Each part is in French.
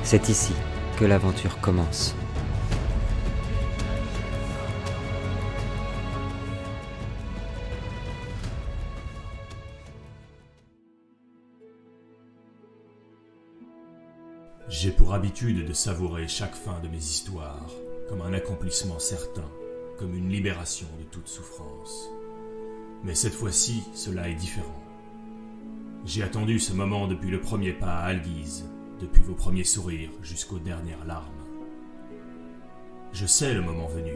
C'est ici que l'aventure commence. J'ai pour habitude de savourer chaque fin de mes histoires comme un accomplissement certain, comme une libération de toute souffrance. Mais cette fois-ci, cela est différent. J'ai attendu ce moment depuis le premier pas à Alguise, depuis vos premiers sourires jusqu'aux dernières larmes. Je sais le moment venu.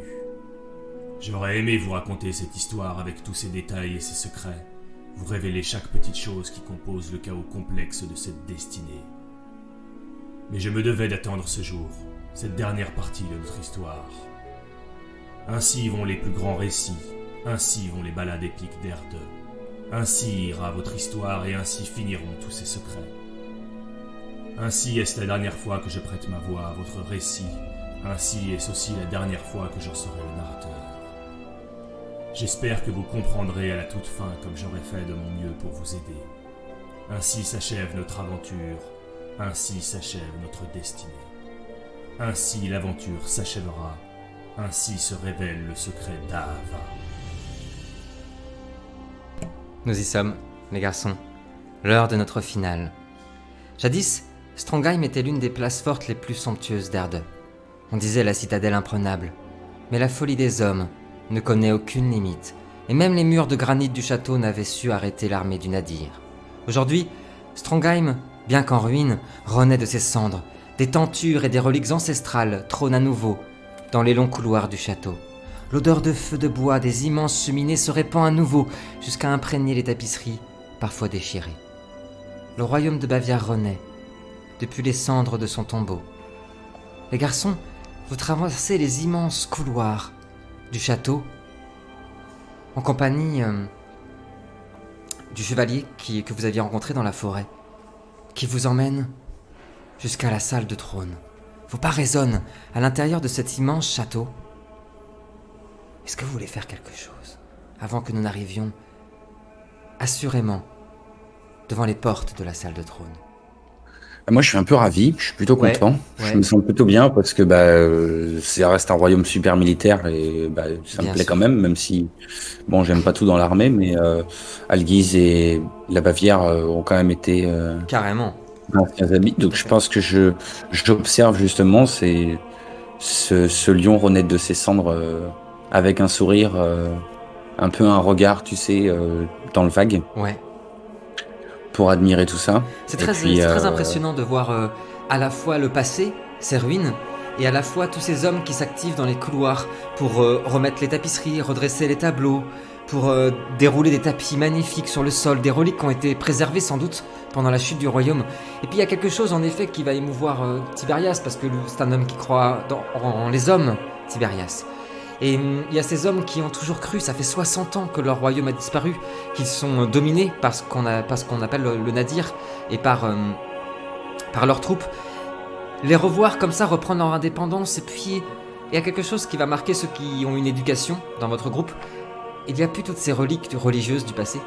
J'aurais aimé vous raconter cette histoire avec tous ses détails et ses secrets, vous révéler chaque petite chose qui compose le chaos complexe de cette destinée. Mais je me devais d'attendre ce jour, cette dernière partie de notre histoire. Ainsi vont les plus grands récits, ainsi vont les ballades épiques d'Erde. Ainsi ira votre histoire et ainsi finiront tous ses secrets. Ainsi est-ce la dernière fois que je prête ma voix à votre récit, ainsi est-ce aussi la dernière fois que j'en serai le narrateur. J'espère que vous comprendrez à la toute fin comme j'aurais fait de mon mieux pour vous aider. Ainsi s'achève notre aventure. Ainsi s'achève notre destinée. Ainsi l'aventure s'achèvera. Ainsi se révèle le secret d'Ahava. Nous y sommes, les garçons. L'heure de notre finale. Jadis, Strongheim était l'une des places fortes les plus somptueuses d'Erde. On disait la citadelle imprenable. Mais la folie des hommes ne connaît aucune limite. Et même les murs de granit du château n'avaient su arrêter l'armée du Nadir. Aujourd'hui, Strongheim, bien qu'en ruine, renaît de ses cendres. Des tentures et des reliques ancestrales trônent à nouveau dans les longs couloirs du château. L'odeur de feu de bois des immenses cheminées se répand à nouveau jusqu'à imprégner les tapisseries, parfois déchirées. Le royaume de Bavière renaît, depuis les cendres de son tombeau. Les garçons, vous traversez les immenses couloirs du château en compagnie du chevalier que vous aviez rencontré dans la forêt, qui vous emmène jusqu'à la salle de trône. Vos pas résonnent à l'intérieur de cet immense château. Est-ce que vous voulez faire quelque chose avant que nous n'arrivions assurément devant les portes de la salle de trône? Moi, je suis un peu ravi, je suis plutôt content. Ouais. Je me sens plutôt bien parce que ça reste un royaume super militaire et ça Bien me plaît sûr. quand même, même si bon, j'aime pas tout dans l'armée, mais Alguise et la Bavière ont quand même été Carrément. d'anciens amis. Donc je pense que j'observe justement ce lion renaître de ses cendres avec un sourire, un peu un regard, tu sais, dans le vague Ouais. pour admirer tout ça. C'est Et très, puis, c'est très impressionnant de voir à la fois le passé, ses ruines, et à la fois tous ces hommes qui s'activent dans les couloirs pour remettre les tapisseries, redresser les tableaux, pour dérouler des tapis magnifiques sur le sol, des reliques qui ont été préservées sans doute pendant la chute du royaume. Et puis il y a quelque chose en effet qui va émouvoir Tiberias, parce que c'est un homme qui croit en les hommes, Tiberias. Et il y a ces hommes qui ont toujours cru, ça fait 60 ans que leur royaume a disparu, qu'ils sont dominés par ce qu'on appelle le Nadir et par leurs troupes. Les revoir comme ça, reprendre leur indépendance, et puis il y a quelque chose qui va marquer ceux qui ont une éducation dans votre groupe. Il n'y a plus toutes ces reliques religieuses du passé.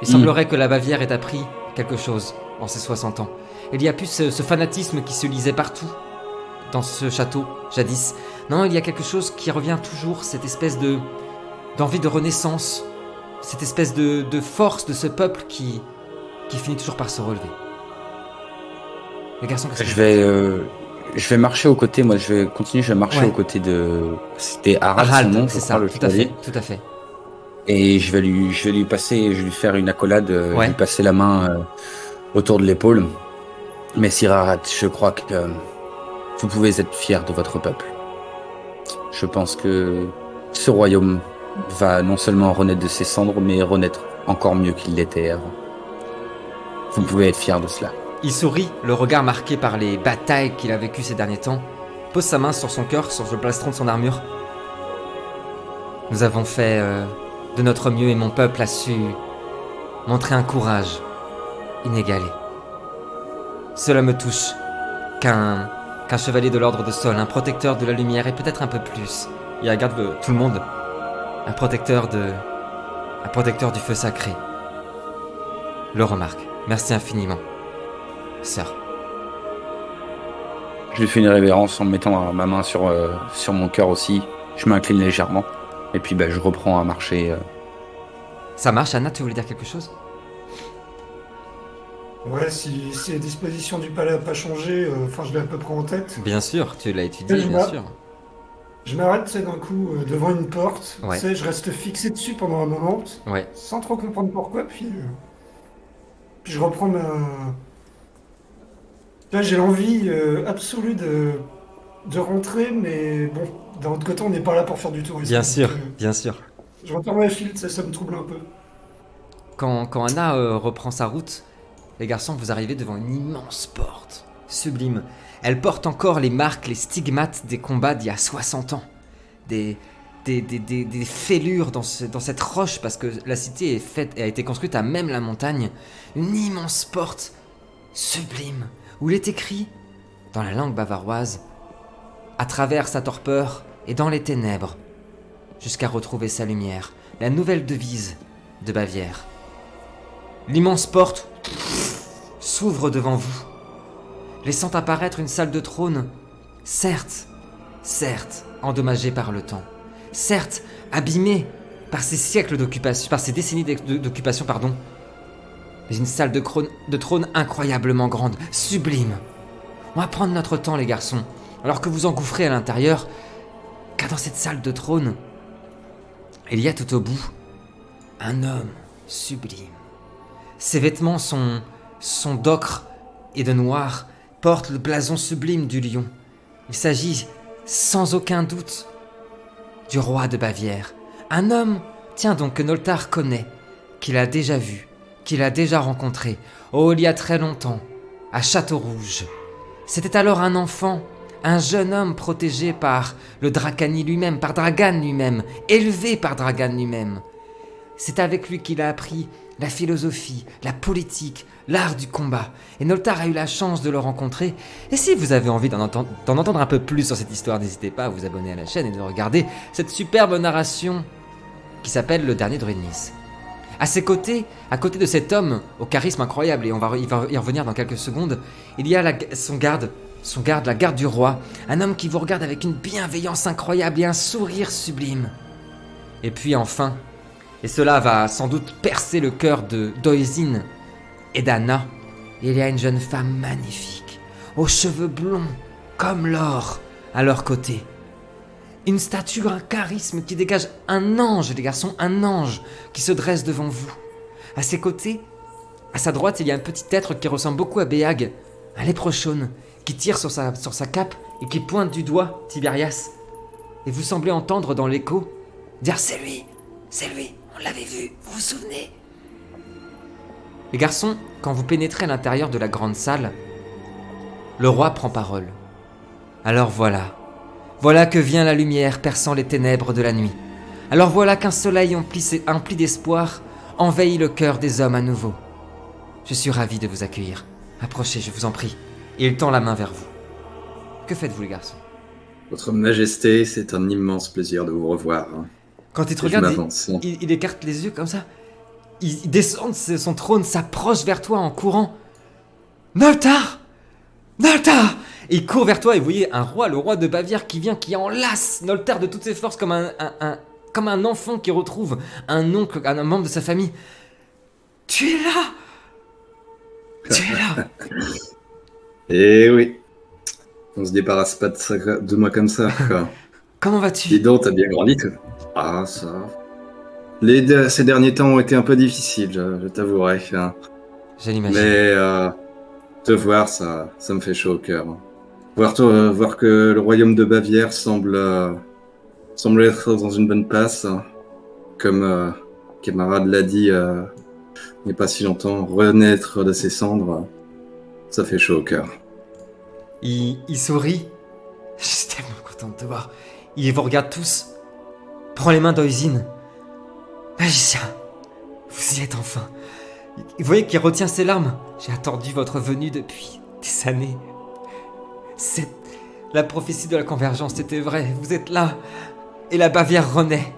Il semblerait que la Bavière ait appris quelque chose en ces 60 ans. Il n'y a plus ce fanatisme qui se lisait partout dans ce château, jadis. Non, il y a quelque chose qui revient toujours, cette espèce d'envie de renaissance, cette espèce de force de ce peuple qui finit toujours par se relever. Les garçons, qu'est-ce que je vais marcher aux côtés, moi je vais continuer, je vais marcher Ouais. aux côtés de... C'était Harald, son nom, c'est je ça, crois, le tout à fait, chevalier. tout à fait. Et je vais lui faire une accolade, Ouais. lui passer la main autour de l'épaule. Mais Sir Harald, je crois que vous pouvez être fier de votre peuple. Je pense que ce royaume va non seulement renaître de ses cendres, mais renaître encore mieux qu'il l'était avant. Vous pouvez être fier de cela. Il sourit, le regard marqué par les batailles qu'il a vécues ces derniers temps, pose sa main sur son cœur, sur le plastron de son armure. Nous avons fait de notre mieux et mon peuple a su montrer un courage inégalé. Cela me touche qu'un chevalier de l'ordre de Sol, un protecteur de la lumière et peut-être un peu plus. Il regarde tout le monde. Un protecteur du feu sacré. Le remarque. Merci infiniment, sœur. Je lui fais une révérence en mettant ma main sur mon cœur aussi. Je m'incline légèrement. Et puis je reprends à marcher. Ça marche, Anna, tu voulais dire quelque chose? Ouais, si les dispositions du palais n'ont pas changé, je l'ai à peu près en tête. Bien sûr, tu l'as étudié, Ouais, je bien vois. sûr. Je m'arrête, d'un coup, devant une porte. Ouais. Je reste fixé dessus pendant un moment, Ouais. sans trop comprendre pourquoi, puis je reprends ma... Là, j'ai l'envie absolue de rentrer, mais bon, d'un autre côté, on n'est pas là pour faire du tourisme. Bien donc, sûr, bien sûr. je reprends ma file, ça me trouble un peu. Quand Anna reprend sa route, les garçons, vous arrivez devant une immense porte. Sublime. Elle porte encore les marques, les stigmates des combats d'il y a 60 ans. Des fêlures dans cette roche, parce que la cité a été construite à même la montagne. Une immense porte sublime, où il est écrit, dans la langue bavaroise, « À travers sa torpeur et dans les ténèbres, jusqu'à retrouver sa lumière », la nouvelle devise de Bavière. L'immense porte s'ouvre devant vous, laissant apparaître une salle de trône, certes endommagée par le temps, certes abîmée par ces siècles d'occupation, par ces décennies d'occupation, mais une salle de trône incroyablement grande, sublime. On va prendre notre temps, les garçons, alors que vous engouffrez à l'intérieur, car dans cette salle de trône, il y a tout au bout un homme sublime. Ses vêtements sont d'ocre et de noir, portent le blason sublime du lion. Il s'agit, sans aucun doute, du roi de Bavière. Un homme, tiens donc, que Noltar connaît, qu'il a déjà vu, qu'il a déjà rencontré, il y a très longtemps, à Château-Rouge. C'était alors un enfant, un jeune homme protégé par le Dracani lui-même, par Dragan lui-même, élevé par Dragan lui-même. C'est avec lui qu'il a appris la philosophie, la politique, l'art du combat. Et Noltar a eu la chance de le rencontrer. Et si vous avez envie d'en entendre un peu plus sur cette histoire, n'hésitez pas à vous abonner à la chaîne et de regarder cette superbe narration qui s'appelle Le Dernier Druide Nice. À ses côtés, à côté de cet homme au charisme incroyable, et il va y revenir dans quelques secondes, il y a son garde, la garde du roi, un homme qui vous regarde avec une bienveillance incroyable et un sourire sublime. Et puis enfin, et cela va sans doute percer le cœur de d'Oisin et d'Anna, il y a une jeune femme magnifique, aux cheveux blonds comme l'or, à leur côté. Une stature, un charisme qui dégage un ange, les garçons, un ange qui se dresse devant vous. À ses côtés, à sa droite, il y a un petit être qui ressemble beaucoup à Béag, un léprechaune, qui tire sur sa cape et qui pointe du doigt Tiberias. Et vous semblez entendre dans l'écho dire « C'est lui, on l'avait vu, vous vous souvenez ?» Les garçons, quand vous pénétrez à l'intérieur de la grande salle, le roi prend parole. Alors voilà que vient la lumière perçant les ténèbres de la nuit. Alors voilà qu'un soleil empli d'espoir envahit le cœur des hommes à nouveau. Je suis ravi de vous accueillir. Approchez, je vous en prie. Et il tend la main vers vous. Que faites-vous, les garçons ? Votre Majesté, c'est un immense plaisir de vous revoir. Quand il te Et je regarde, m'avance. il écarte les yeux comme ça. Il descend de son trône, s'approche vers toi en courant. Noltar ! Et il court vers toi et vous voyez un roi, le roi de Bavière qui vient, qui enlace Noltar de toutes ses forces comme un enfant qui retrouve un oncle, un membre de sa famille. Tu es là. Eh oui, on se débarrasse pas de moi comme ça, quoi. Comment vas-tu ? Dis donc, t'as bien grandi, toi. Ah, ça... Ces derniers temps ont été un peu difficiles, je t'avouerai. Hein. Je l'imagine. Mais te voir, ça me fait chaud au cœur. Voir que le royaume de Bavière semble être dans une bonne place. Hein. Comme camarade l'a dit il n'y a pas si longtemps, renaître de ses cendres, ça fait chaud au cœur. Il sourit. Je suis tellement content de te voir. Il vous regarde tous. Prends les mains d'Oisin. Magicien, vous y êtes enfin. Vous voyez qu'il retient ses larmes. J'ai attendu votre venue depuis des années. La prophétie de la convergence, c'était vrai. Vous êtes là. Et la Bavière renaît.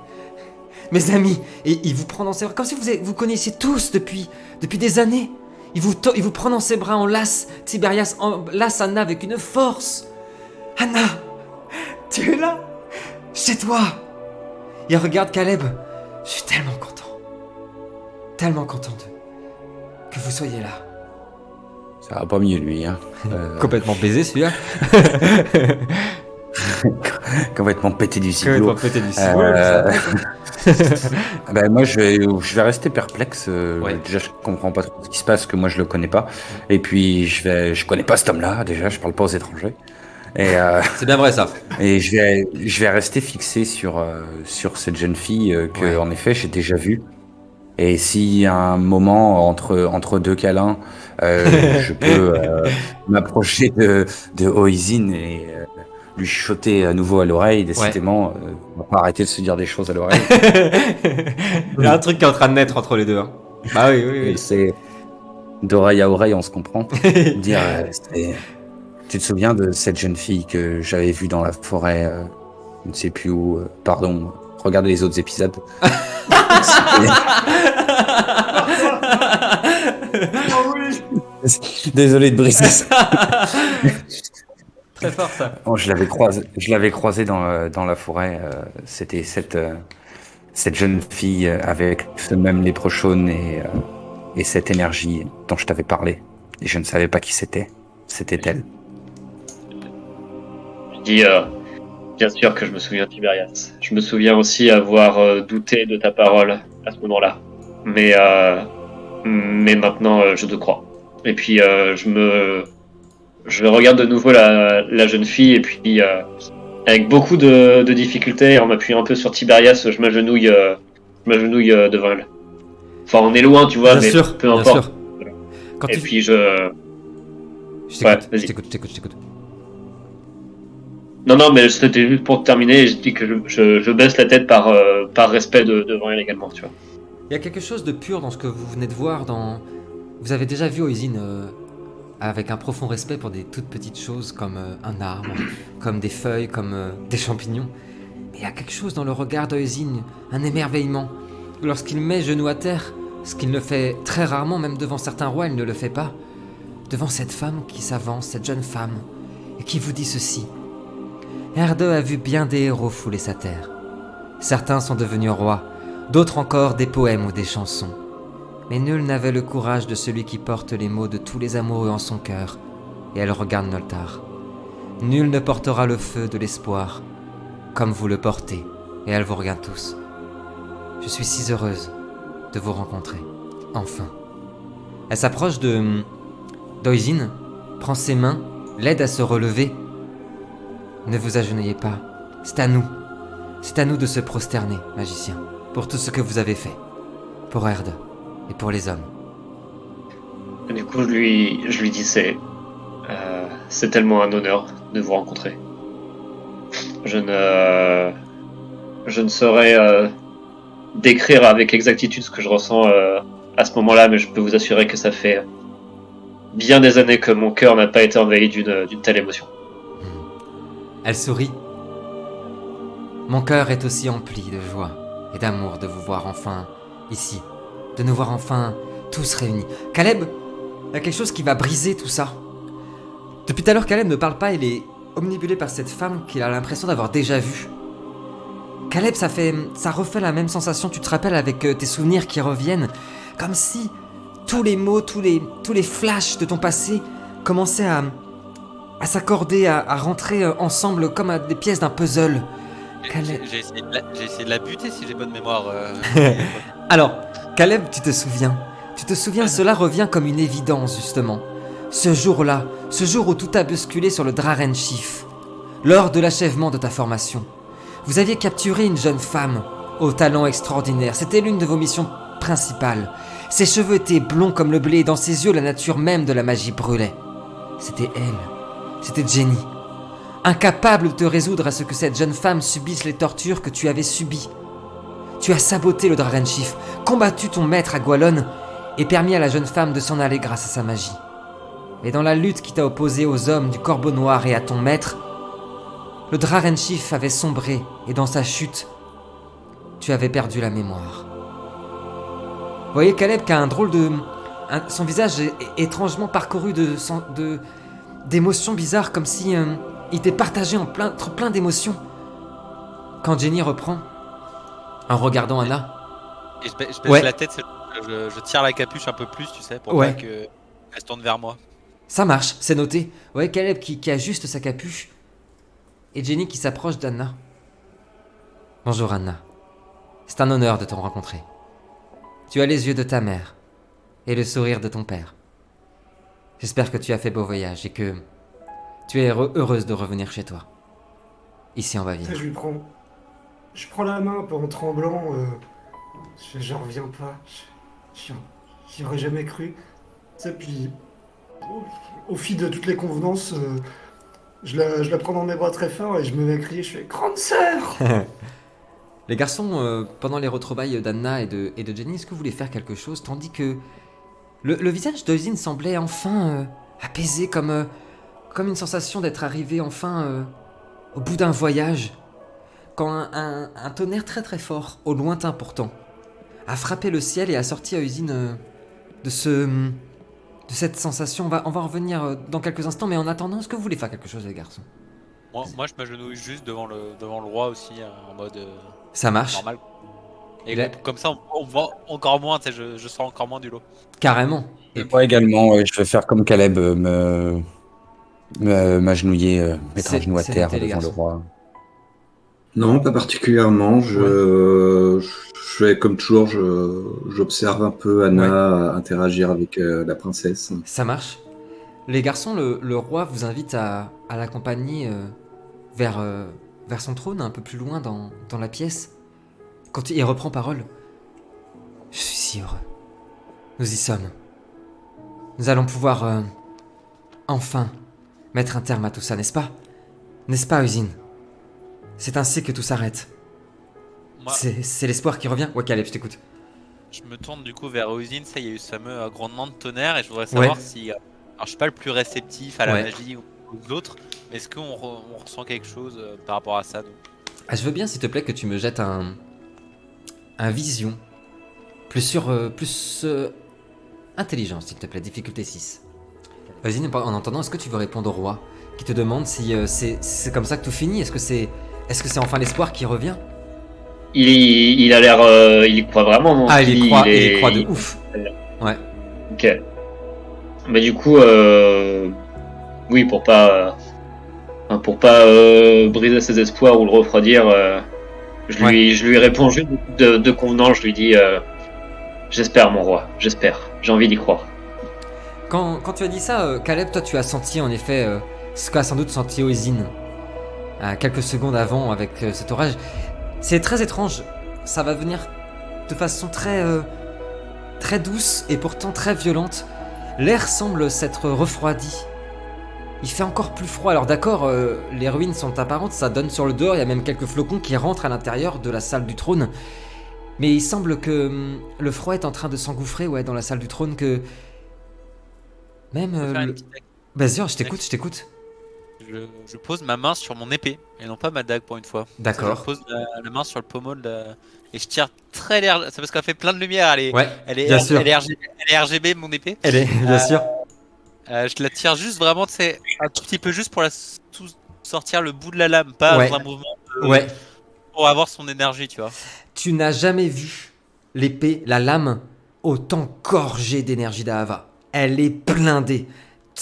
Mes amis, et il vous prend dans ses bras, comme si vous connaissiez tous depuis des années. Il vous prend dans ses bras, enlace Tiberias, enlace Anna avec une force Anna, tu es là, chez toi. Et regarde Caleb, je suis tellement content que vous soyez là. Ça va pas mieux, lui. Hein. Complètement baisé celui-là. Complètement pété du ciboulot. Complètement pété du ciboulot. Ben moi, je vais rester perplexe. Ouais. Déjà, je comprends pas trop ce qui se passe, que moi, je le connais pas. Et puis, je connais pas cet homme-là. Déjà, je parle pas aux étrangers. Et, C'est bien vrai ça. et je vais rester fixé sur cette jeune fille que, Ouais. en effet, j'ai déjà vue. Et si à un moment entre deux câlins, je peux m'approcher de Oisin et lui chuchoter à nouveau à l'oreille, décidément, on va pas arrêter de se dire des choses à l'oreille. Il y a un truc qui est en train de naître entre les deux. Hein. Bah oui, oui, Et oui. c'est d'oreille à oreille, on se comprend. Dire, tu te souviens de cette jeune fille que j'avais vue dans la forêt, je ne sais plus où, pardon, regardez les autres épisodes. Oh oui. Désolé de briser ça. Très fort ça. Oh, je l'avais croisée dans la forêt. C'était cette jeune fille avec ce même léprechaune et cette énergie dont je t'avais parlé. Et je ne savais pas qui c'était. C'était elle. Je dis, bien sûr que je me souviens de Tiberias. Je me souviens aussi avoir douté de ta parole à ce moment-là. Mais maintenant, je te crois. Et puis, je regarde de nouveau la jeune fille, et puis, avec beaucoup de difficultés, en m'appuyant un peu sur Tiberias, je m'agenouille devant elle. Enfin, on est loin, tu vois, Bien mais sûr, peu bien importe. sûr. Quand Et tu... puis, Je t'écoute, Ouais, vas-y. je t'écoute. Non, mais c'était juste pour terminer, je dis que je baisse la tête par respect devant elle également, tu vois. Il y a quelque chose de pur dans ce que vous venez de voir dans... Vous avez déjà vu Oisin avec un profond respect pour des toutes petites choses comme un arbre, comme des feuilles, comme des champignons. Mais il y a quelque chose dans le regard d'Oisin, un émerveillement. Lorsqu'il met genou à terre, ce qu'il ne fait très rarement, même devant certains rois, il ne le fait pas. Devant cette femme qui s'avance, cette jeune femme, et qui vous dit ceci. Erde a vu bien des héros fouler sa terre. Certains sont devenus rois, d'autres encore des poèmes ou des chansons. Mais nul n'avait le courage de celui qui porte les mots de tous les amoureux en son cœur. Et elle regarde Noltar. Nul ne portera le feu de l'espoir, comme vous le portez, et elle vous regarde tous. Je suis si heureuse de vous rencontrer, enfin. Elle s'approche d'Oisin, prend ses mains, l'aide à se relever. Ne vous agenouillez pas, c'est à nous. C'est à nous de se prosterner, magicien, pour tout ce que vous avez fait. Pour Erde et pour les hommes. Et du coup, je lui dis c'est tellement un honneur de vous rencontrer. Je ne saurais décrire avec exactitude ce que je ressens à ce moment-là, mais je peux vous assurer que ça fait bien des années que mon cœur n'a pas été envahi d'une telle émotion. Elle sourit. Mon cœur est aussi empli de joie et d'amour de vous voir enfin ici, de nous voir enfin tous réunis. Caleb, il y a quelque chose qui va briser tout ça. Depuis tout à l'heure, Caleb ne parle pas, il est omnibulé par cette femme qu'il a l'impression d'avoir déjà vue. Caleb, ça refait la même sensation, tu te rappelles, avec tes souvenirs qui reviennent, comme si tous les mots, tous les flashs de ton passé commençaient à s'accorder, à rentrer ensemble comme à des pièces d'un puzzle. Caleb... J'ai essayé de la buter si j'ai bonne mémoire. Alors, Caleb, tu te souviens, cela revient comme une évidence justement. Ce jour-là, ce jour où tout a basculé sur le Draren Chief, lors de l'achèvement de ta formation, vous aviez capturé une jeune femme au talent extraordinaire. C'était l'une de vos missions principales. Ses cheveux étaient blonds comme le blé et dans ses yeux la nature même de la magie brûlait. C'était elle, c'était Jenny. Incapable de te résoudre à ce que cette jeune femme subisse les tortures que tu avais subies. Tu as saboté le Draren Chief, combattu ton maître à Gwalon et permis à la jeune femme de s'en aller grâce à sa magie. Et dans la lutte qui t'a opposé aux hommes du Corbeau Noir et à ton maître, le Draren Chief avait sombré et dans sa chute, tu avais perdu la mémoire. Vous voyez Caleb qui a un drôle de... son visage est étrangement parcouru d'émotions bizarres, comme si Il était partagé entre plein d'émotions. Quand Jenny reprend, en regardant Anna. Et je baisse Ouais. la tête, je tire la capuche un peu plus, tu sais, pour Ouais. pas qu'elle se tourne vers moi. Ça marche, c'est noté. Ouais, Caleb qui ajuste sa capuche. Et Jenny qui s'approche d'Anna. Bonjour Anna. C'est un honneur de te rencontrer. Tu as les yeux de ta mère et le sourire de ton père. J'espère que tu as fait beau voyage et que tu es heureuse de revenir chez toi. Ici en Tu sais, Bavière. je prends la main un peu en tremblant. J'en reviens pas. J'y aurais jamais cru. Tu sais, puis au fil de toutes les convenances, je la prends dans mes bras très fort et je me mets à crier. Je fais grande sœur. Les garçons, pendant les retrouvailles d'Anna et de Jenny, est-ce que vous voulez faire quelque chose tandis que le visage d'Oisin semblait enfin apaisé, comme une sensation d'être arrivé enfin au bout d'un voyage, quand un tonnerre très très fort, au lointain pourtant, a frappé le ciel et a sorti Oisin de cette sensation. On va en revenir dans quelques instants, mais en attendant, est-ce que vous voulez faire quelque chose, les garçons? Moi, je m'agenouille juste devant le roi aussi, en mode Ça marche, normal. Et Il a- comme ça, on voit encore moins, tu sais, je sors encore moins du lot. carrément. Et moi également, ouais, je vais faire comme Caleb, m'agenouiller, mettre un C'est- genou à c'est terre noté, les devant le garçons. roi. Non, pas particulièrement. Je fais comme toujours, j'observe un peu Anna interagir avec la princesse. Ça marche. Les garçons, le roi vous invite à l'accompagner vers son trône, un peu plus loin dans la pièce. Quand il reprend parole. Je suis si heureux. Nous y sommes. Nous allons pouvoir enfin mettre un terme à tout ça, n'est-ce pas? N'est-ce pas, Usine? C'est ainsi que tout s'arrête. Moi, C'est l'espoir qui revient. Ouais, Caleb, je t'écoute. je me tourne du coup vers Oisin, ça, il y a eu ce fameux grondement de tonnerre, et je voudrais savoir Ouais. si. Alors, je suis pas le plus réceptif à la Ouais. magie ou aux autres, mais est-ce qu'on on ressent quelque chose par rapport à ça, nous? Ah, je veux bien, s'il te plaît, que tu me jettes un vision. Plus intelligence, s'il te plaît. Difficulté 6. Vas-y, en entendant, est-ce que tu veux répondre au roi qui te demande si c'est comme ça que tout finit? Est-ce que c'est enfin l'espoir qui revient? Il a l'air, il y croit vraiment, mon Ah, il fils, y croit de il- ouf. Ouais. Ok. Mais du coup, oui, pour pas briser ses espoirs ou le refroidir, je lui réponds juste de convenant. Je lui dis, j'espère, mon roi, j'espère. J'ai envie d'y croire. Quand tu as dit ça, Caleb, toi tu as senti en effet ce qu'a sans doute senti Oisin quelques secondes avant avec cet orage. C'est très étrange, ça va venir de façon très douce et pourtant très violente. L'air semble s'être refroidi. Il fait encore plus froid. Alors d'accord, les ruines sont apparentes, ça donne sur le dehors, il y a même quelques flocons qui rentrent à l'intérieur de la salle du trône. Mais il semble que le froid est en train de s'engouffrer dans la salle du trône, que même Je peux faire une le... petite action. Vas-y, je t'écoute. Je pose ma main sur mon épée et non pas ma dague pour une fois. D'accord. Je pose la main sur le pommeau et je tire très large. C'est parce qu'elle fait plein de lumière. Ouais, bien sûr. Elle est RGB mon épée. Elle est, bien sûr. Je la tire juste vraiment, tu sais, un tout petit peu juste pour sortir le bout de la lame, pas Ouais. dans un mouvement Ouais. pour avoir son énergie, tu vois. Tu n'as jamais vu l'épée, la lame, autant gorgée d'énergie d'Ahava. Elle est blindée.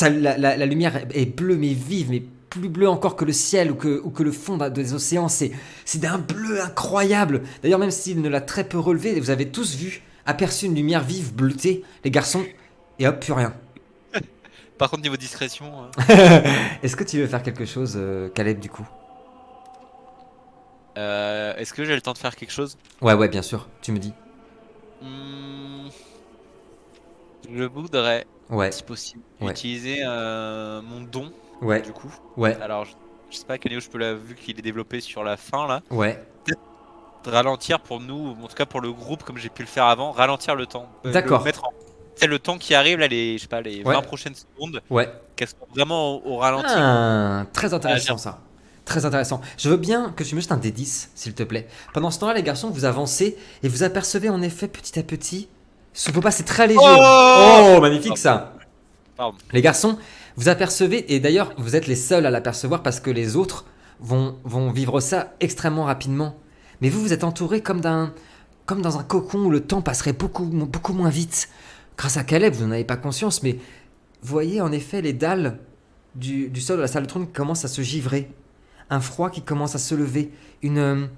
La lumière est bleue, mais vive, mais plus bleue encore que le ciel ou que le fond des océans. C'est d'un bleu incroyable. D'ailleurs, même s'il ne l'a très peu relevé, vous avez tous vu, aperçu une lumière vive bleutée, les garçons, et hop, plus rien. Par contre, niveau discrétion, Est-ce que tu veux faire quelque chose, Caleb, du coup? est-ce que j'ai le temps de faire quelque chose? Ouais, bien sûr, tu me dis. Je voudrais, Ouais, si possible, Ouais. utiliser mon don, ouais, du coup. ouais, Alors, je sais pas à quel niveau je peux vu qu'il est développé sur la fin, là. ouais. De ralentir pour nous, ou en tout cas pour le groupe, comme j'ai pu le faire avant, ralentir le temps. D'accord. C'est le temps qui arrive, là, je sais pas, les 20 Ouais. prochaines secondes, Ouais. qu'elles sont vraiment au ralenti. Très intéressant Agir. ça. Très intéressant. Je veux bien que tu me jettes un D10, s'il te plaît. Pendant ce temps-là, les garçons, vous avancez et vous apercevez en effet petit à petit ce beau pas, c'est très léger. Oh Oh, magnifique ça. Pardon. Les garçons, Vous apercevez, et d'ailleurs vous êtes les seuls à l'apercevoir parce que les autres vont vivre ça extrêmement rapidement. Mais vous êtes entourés comme dans un cocon où le temps passerait beaucoup moins vite. Grâce à Caleb, vous n'en avez pas conscience, mais vous voyez en effet les dalles du sol de la salle de trône qui commencent à se givrer. Un froid qui commence à se lever. Un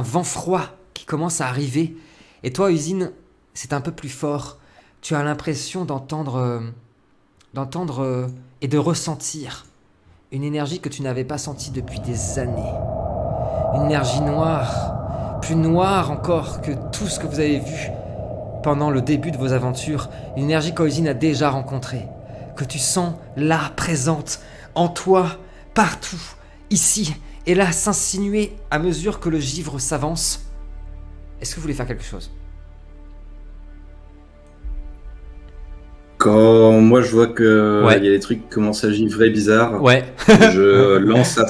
vent froid qui commence à arriver. Et toi, Usine, c'est un peu plus fort. Tu as l'impression d'entendre et de ressentir une énergie que tu n'avais pas sentie depuis des années. Une énergie noire, plus noire encore que tout ce que vous avez vu pendant le début de vos aventures. Une énergie qu'Oisin a déjà rencontrée, que tu sens là, présente, en toi, partout, ici et là, s'insinuer à mesure que le givre s'avance. Est-ce que vous voulez faire quelque chose ? Quand moi je vois que Ouais. il y a des trucs qui commencent à givrer bizarre, Ouais. je lance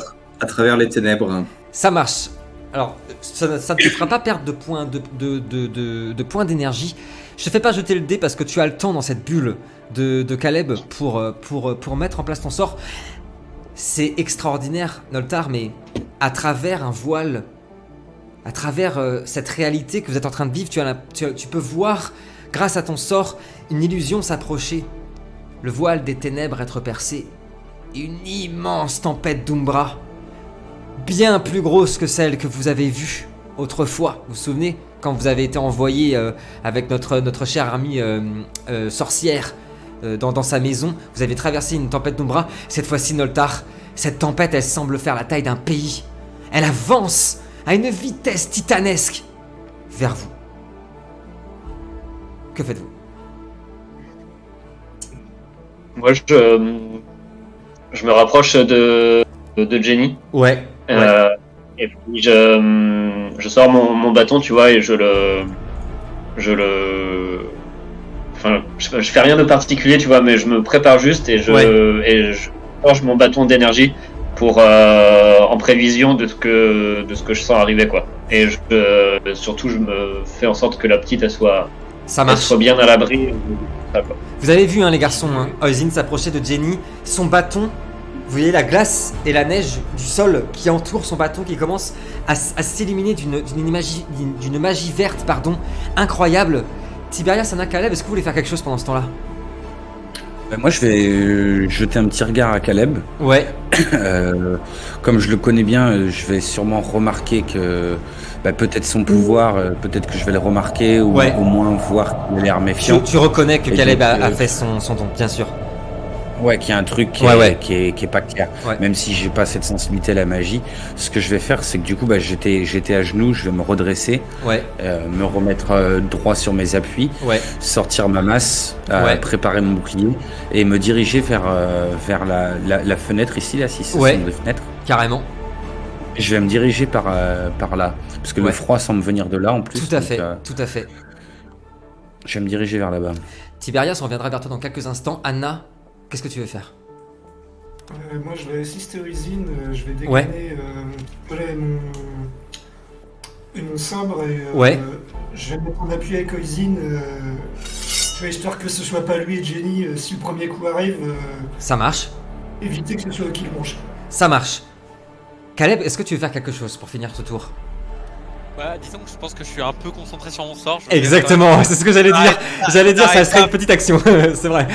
à travers les ténèbres. Ça marche. Alors, ça ne te fera pas perdre de points d'énergie. Je te fais pas jeter le dé parce que tu as le temps dans cette bulle de Caleb pour mettre en place ton sort. C'est extraordinaire, Noltar, mais à travers un voile, à travers cette réalité que vous êtes en train de vivre, tu peux voir, grâce à ton sort, une illusion s'approcher. Le voile des ténèbres être percé. Une immense tempête d'Umbra. Bien plus grosse que celle que vous avez vue autrefois. Vous vous souvenez, quand vous avez été envoyé avec notre chère amie sorcière dans sa maison, vous avez traversé une tempête d'Umbra. Cette fois-ci, Noltar, cette tempête, elle semble faire la taille d'un pays. Elle avance à une vitesse titanesque vers vous. Que faites-vous ? Moi, je me rapproche de Jenny. Ouais. Et puis je sors mon bâton, tu vois, et je fais rien de particulier, tu vois, mais je me prépare juste et je forge mon bâton d'énergie pour en prévision de ce que je sens arriver, quoi. Et surtout je me fais en sorte que la petite elle soit bien à l'abri. Quoi. Vous avez vu, les garçons, Oisin s'approchait de Jenny, son bâton. Vous voyez la glace et la neige du sol qui entoure son bâton qui commence à s'illuminer d'une magie verte, incroyable. Tiberias, Anna, Caleb, est-ce que vous voulez faire quelque chose pendant ce temps-là ? Moi, je vais jeter un petit regard à Caleb. Ouais. Comme je le connais bien, je vais sûrement remarquer que peut-être son pouvoir, peut-être que je vais le remarquer ou au moins voir qu'il a l'air méfiant. Tu reconnais que Et Caleb donc, a fait son don, bien sûr. Ouais, qu'il y a un truc qui est pas clair. Ouais. Même si j'ai pas cette sensibilité à la magie, ce que je vais faire, c'est que du coup, j'étais à genoux, je vais me redresser, me remettre droit sur mes appuis, sortir ma masse, préparer mon bouclier et me diriger vers la fenêtre ici, là, si ce sont des fenêtres. Carrément. Je vais me diriger par là, parce que le froid semble venir de là en plus. Tout à fait. Je vais me diriger vers là-bas. Tiberias, on reviendra vers toi dans quelques instants. Anna, qu'est-ce que tu veux faire ? Moi, je vais assister Oisin, je vais dégainer mon sabre et je vais me mettre en appui avec Oisin, tu vois, histoire que ce soit pas lui et Jenny, si le premier coup arrive, Ça marche. éviter que ce soit eux qui le mangent. Ça marche. Caleb, est-ce que tu veux faire quelque chose pour finir ce tour ? Disons que je pense que je suis un peu concentré sur mon sort. Exactement, c'est ce que j'allais dire. J'allais dire, ça serait une petite action, c'est vrai.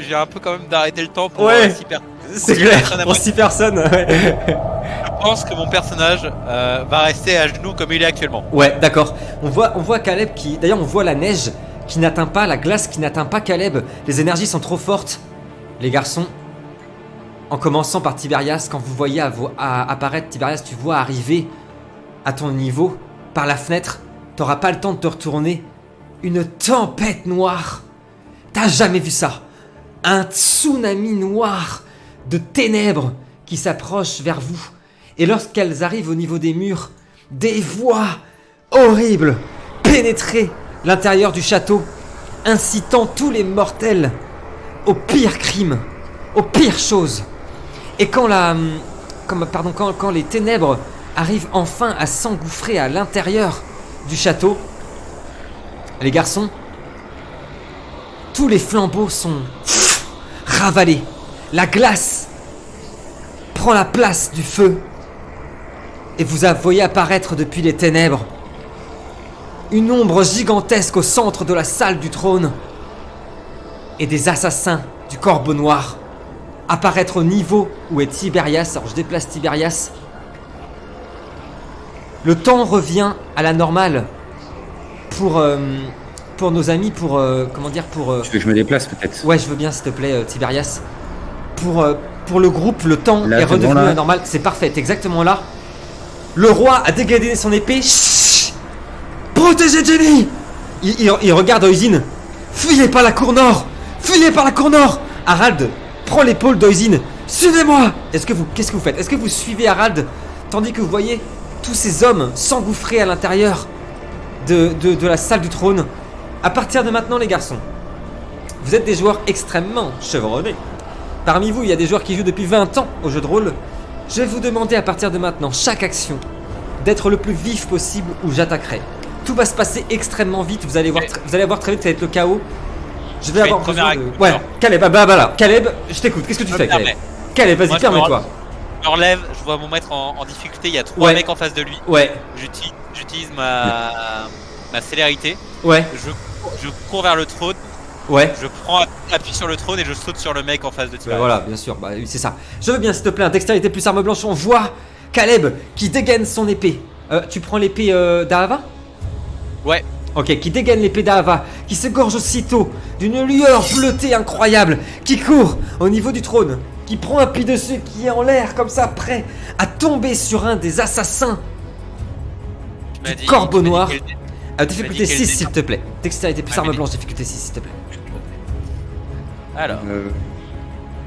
J'ai un peu quand même d'arrêter le temps pour 6 personnes. C'est clair, pour 6 personnes. Je pense que mon personnage va rester à genoux comme il est actuellement. Ouais, d'accord. On voit Caleb qui... D'ailleurs, on voit la neige qui n'atteint pas, la glace qui n'atteint pas Caleb. Les énergies sont trop fortes. Les garçons, en commençant par Tiberias, quand vous voyez apparaître Tiberias, tu vois arriver à ton niveau, par la fenêtre, t'auras pas le temps de te retourner. Une tempête noire. T'as jamais vu ça. Un tsunami noir de ténèbres qui s'approche vers vous. Et lorsqu'elles arrivent au niveau des murs, des voix horribles pénétraient l'intérieur du château, incitant tous les mortels aux pires crimes, aux pires choses. Et quand les ténèbres arrivent enfin à s'engouffrer à l'intérieur du château, les garçons, tous les flambeaux sont ravalée. La glace prend la place du feu. Et vous voyez apparaître depuis les ténèbres une ombre gigantesque au centre de la salle du trône. Et des assassins du Corbeau Noir apparaître au niveau où est Tiberias. Alors je déplace Tiberias. Le temps revient à la normale pour nos amis, pour comment dire, pour. Tu veux que je me déplace peut-être? Ouais, je veux bien, s'il te plaît, Tiberias. Pour le groupe, le temps Là, est c'est redevenu bon, là. à la normale. C'est parfait, t'es exactement là. Le roi a dégainé son épée. Chut. Protégez Jenny. Il regarde Oisin. Fuyez par la cour nord. Fuyez par la cour nord. Harald prend l'épaule d'Oisin. Suivez-moi. Qu'est-ce que vous faites? Est-ce que vous suivez Harald tandis que vous voyez tous ces hommes s'engouffrer à l'intérieur de la salle du trône? À partir de maintenant, les garçons, vous êtes des joueurs extrêmement chevronnés. Parmi vous, il y a des joueurs qui jouent depuis 20 ans au jeu de rôle. Je vais vous demander à partir de maintenant, chaque action, d'être le plus vif possible ou j'attaquerai. Tout va se passer extrêmement vite, vous allez voir très vite, ça va être le chaos. Je vais fais avoir une besoin première de... action. Ouais, Caleb, bah là. Caleb, je t'écoute, qu'est-ce que tu Je fais, me Caleb? permets. Caleb, Moi, vas-y, je me permets-toi. Je me relève, je vois mon maître en difficulté, il y a 3 Ouais. mecs en face de lui. Ouais, J'utilise ma célérité. ouais, Je cours vers le trône, ouais. je prends appui sur le trône et je saute sur le mec en face de Bah Tiberias. voilà, bien sûr, bah oui, c'est ça. Je veux bien, s'il te plaît, un dextérité plus arme blanche. On voit Caleb qui dégaine son épée. Tu prends l'épée d'Ahava? Ouais. Ok, qui dégaine l'épée d'Ahava, qui se gorge aussitôt d'une lueur bleutée incroyable, qui court au niveau du trône, qui prend appui dessus, qui est en l'air comme ça, prêt à tomber sur un des assassins. Tu m'as dit- Corbeau tu m'as dit Noir. quel- Difficulté quel 6, dé- s'il te plaît. Dextérité plus Ah, arme mais- blanche, difficulté 6, s'il te plaît. Alors,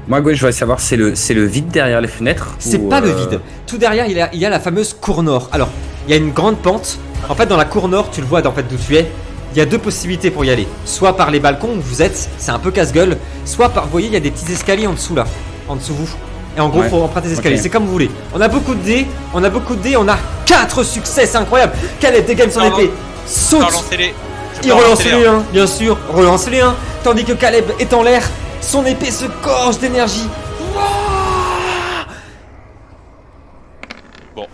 Moi, Gwen, je voudrais savoir, c'est le vide derrière les fenêtres? C'est ou, pas le vide. Tout derrière, il y a la fameuse cour nord. Alors, il y a une grande pente. En fait, dans la cour nord, tu le vois en fait d'où tu es. Il y a deux possibilités pour y aller. Soit par les balcons où vous êtes, c'est un peu casse-gueule. Soit par, vous voyez, il y a des petits escaliers en dessous là, en dessous vous. Et en gros, Ouais. faut emprunter des escaliers. Ok. C'est comme vous voulez. On a beaucoup de dés. On a 4 succès. C'est incroyable. Caleb dégaine son Pardon. épée. Saute. relancez-les. Je Il peux relance relancer les 1, bien sûr. Relance les 1. Tandis que Caleb est en l'air. Son épée se gorge d'énergie. Wouah. Bon.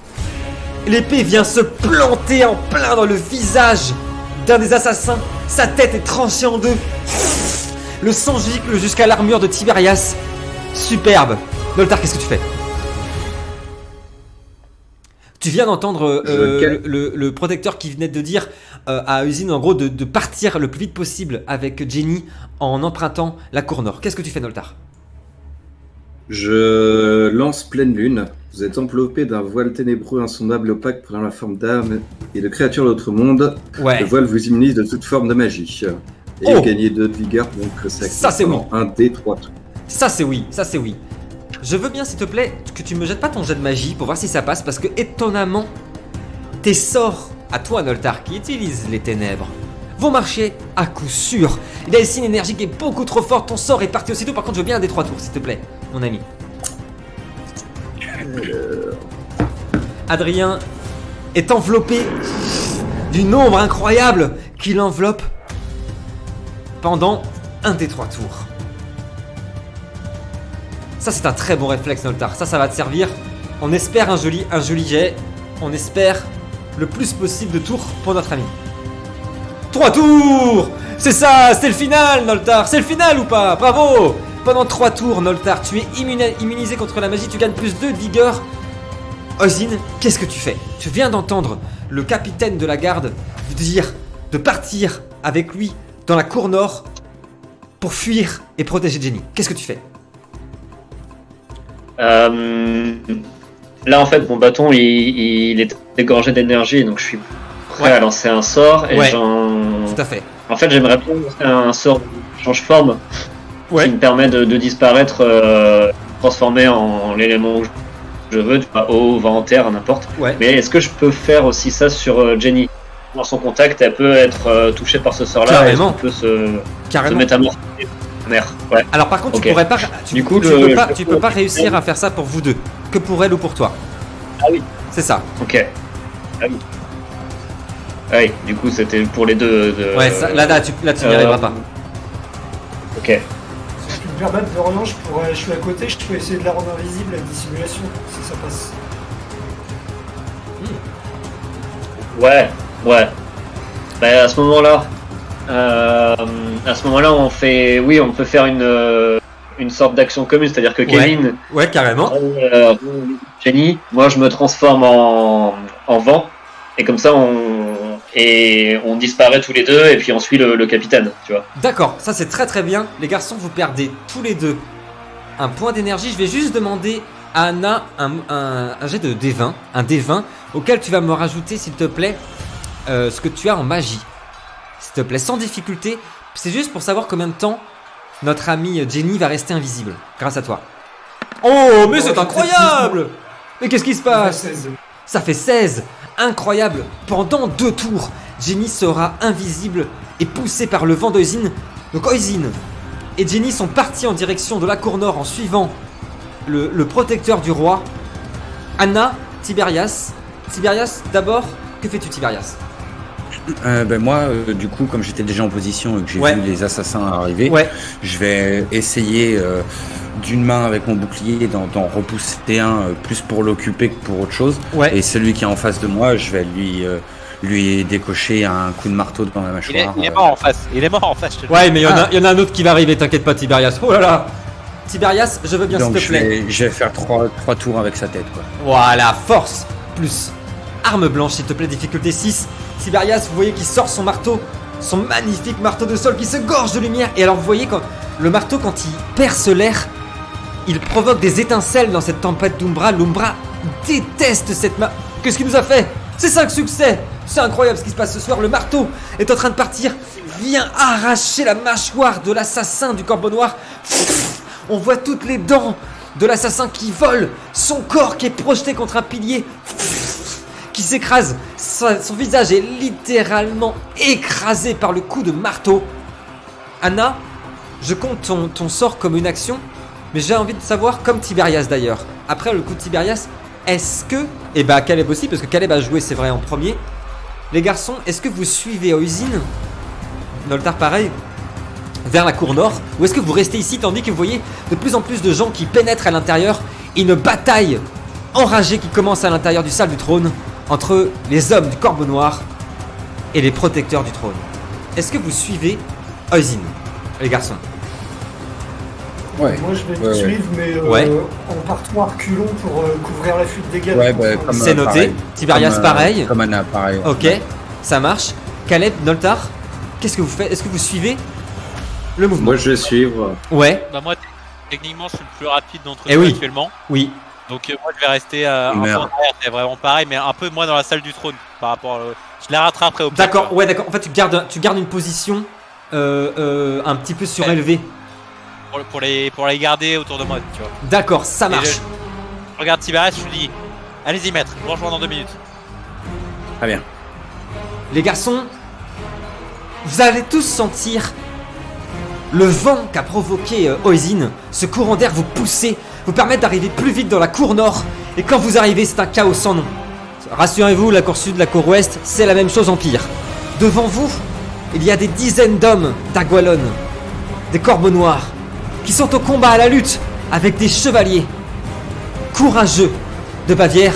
L'épée vient se planter en plein dans le visage d'un des assassins. Sa tête est tranchée en deux. Le sang gicle jusqu'à l'armure de Tiberias. Superbe. Noltar, qu'est-ce que tu fais? Tu viens d'entendre le protecteur qui venait de dire à Usine en gros de partir le plus vite possible avec Jenny en empruntant la cour nord. Qu'est-ce que tu fais, Noltar? Je lance pleine lune. Vous êtes enveloppé d'un voile ténébreux, insondable, opaque, prenant la forme d'âmes et de créatures d'autre monde. Ouais. Le voile vous immunise de toute forme de magie. Et Oh. vous gagnez 2 de vigueur, donc Ça, c'est pendant un dé 3 tours. Ça c'est oui, ça c'est oui. Je veux bien s'il te plaît que tu me jettes pas ton jet de magie pour voir si ça passe parce que étonnamment tes sorts à toi Noltar qui utilise les ténèbres vont marcher à coup sûr. Il y a ici une énergie qui est beaucoup trop forte, ton sort est parti aussitôt. Par contre je veux bien un des 3 tours s'il te plaît mon ami. Adrien est enveloppé d'une ombre incroyable qui l'enveloppe pendant un des 3 tours. Ça c'est un très bon réflexe Noltar, ça va te servir. On espère un joli jet. On espère le plus possible de tours pour notre ami. 3 tours. C'est ça, c'est le final Noltar. C'est le final ou pas? Bravo. Pendant 3 tours Noltar, tu es immunisé contre la magie. Tu gagnes plus 2 de vigueur. Oisin, qu'est-ce que tu fais? Tu viens d'entendre le capitaine de la garde dire de partir avec lui dans la cour nord pour fuir et protéger Jenny. Qu'est-ce que tu fais? Là, en fait, mon bâton, il est dégorgé d'énergie, donc je suis prêt Ouais. à lancer un sort. Et Ouais. Tout à fait. En fait, j'aimerais bien lancer un sort de change-forme Ouais. qui me permet de disparaître, transformer en l'élément où je veux, tu vois, eau, vent, terre, n'importe. Ouais. Mais est-ce que je peux faire aussi ça sur Jenny? Dans son contact, elle peut être touchée par ce sort-là. Carrément. Est-ce qu'on peut se Carrément. métamorphoser en mer? Ouais. Alors par contre, Ok. tu pourrais pas, Du coup, tu peux pas réussir à faire ça pour vous deux, que pour elle ou pour toi. Ah oui. C'est ça. Ok. Ah oui. Ah oui, du coup, c'était pour les deux. Ouais, ça, là, tu n'y arriveras pas. Ok. me permettre de rien, je suis à côté, je peux essayer de la rendre invisible avec dissimulation, si ça passe. Ouais. Bah, à ce moment-là, on peut faire une sorte d'action commune, c'est-à-dire que Kevin, Ouais, carrément. Jenny, moi je me transforme en vent, et comme ça on disparaît tous les deux, et puis on suit le capitaine, tu vois. D'accord, ça c'est très très bien. Les garçons, vous perdez tous les deux un point d'énergie. Je vais juste demander à Anna un jet de D20, un D20, auquel tu vas me rajouter, s'il te plaît, ce que tu as en magie. S'il te plaît, sans difficulté. C'est juste pour savoir combien de temps notre amie Jenny va rester invisible, grâce à toi. Oh, mais c'est incroyable! Mais qu'est-ce qui se passe? Ça fait 16. Incroyable. Pendant 2 tours, Jenny sera invisible et poussée par le vent d'Oisin. Donc Oisin et Jenny sont partis en direction de la cour nord en suivant le protecteur du roi. Anna, Tiberias. Tiberias, d'abord, que fais-tu, Tiberias? Moi, du coup, comme j'étais déjà en position et que j'ai Ouais. vu les assassins arriver, Ouais. je vais essayer d'une main avec mon bouclier d'en repousser un plus pour l'occuper que pour autre chose. Ouais. Et celui qui est en face de moi, je vais lui décocher un coup de marteau dans la mâchoire. Il est mort en face. Il est mort en face. Je te le dis. Ouais, mais il y en a un autre qui va arriver, t'inquiète pas, Tiberias. Oh là là. Tiberias, je veux bien, Donc s'il te plaît. je vais faire trois tours avec sa tête, quoi. Voilà, force plus arme blanche, s'il te plaît, difficulté 6. Tiberias, vous voyez qu'il sort son marteau, son magnifique marteau de sol qui se gorge de lumière. Et alors, vous voyez, quand le marteau, quand il perce l'air, il provoque des étincelles dans cette tempête d'Umbra. L'Umbra déteste cette main. Qu'est-ce qu'il nous a fait? C'est 5 succès. C'est incroyable ce qui se passe ce soir. Le marteau est en train de partir, vient arracher la mâchoire de l'assassin du corbeau noir. On voit toutes les dents de l'assassin qui vole, son corps qui est projeté contre un pilier, qui s'écrase. Son visage est littéralement écrasé par le coup de marteau. Anna, je compte ton sort comme une action, mais j'ai envie de savoir, comme Tiberias d'ailleurs, après le coup de Tiberias, est-ce que, et bah Caleb aussi, parce que Caleb a joué, c'est vrai, en premier, les garçons, est-ce que vous suivez Oisin, Noltar pareil, vers la cour nord, ou est-ce que vous restez ici tandis que vous voyez de plus en plus de gens qui pénètrent à l'intérieur, une bataille enragée qui commence à l'intérieur du salle du trône entre les hommes du corbeau noir et les protecteurs du trône. Est-ce que vous suivez Oisin, les garçons? Ouais. Moi je vais Ouais, te suivre, mais Ouais. en partant à reculons pour couvrir la fuite des gars. Ouais, bah, comme, C'est noté. pareil. Tiberias, Comme, pareil. Comme Anna, pareil. Ok, ça marche. Caleb, Noltar, qu'est-ce que vous faites? Est-ce que vous suivez le mouvement? Moi, je vais suivre. Ouais, Bah moi, techniquement, je suis le plus rapide d'entre Eh nous oui. actuellement. oui. Donc moi, je vais rester un peu en Merde. arrière. C'est vraiment pareil, mais un peu moins dans la salle du trône par rapport. Je la rattraperai au pire. D'accord, ouais, d'accord. En fait, tu gardes une position un petit peu surélevée. Pour les garder autour de moi, tu vois. D'accord, ça Et marche. je regarde Tiberias, je lui dis, allez-y maître, je vous rejoins dans 2 minutes. Très bien. Les garçons, vous allez tous sentir le vent qu'a provoqué Oisin. Ce courant d'air vous pousser, vous permettre d'arriver plus vite dans la cour nord. Et quand vous arrivez, c'est un chaos sans nom. Rassurez-vous, la cour sud, la cour ouest, c'est la même chose en pire. Devant vous, il y a des dizaines d'hommes d'Agualon, des corbeaux noirs, qui sont au combat, à la lutte, avec des chevaliers courageux de Bavière,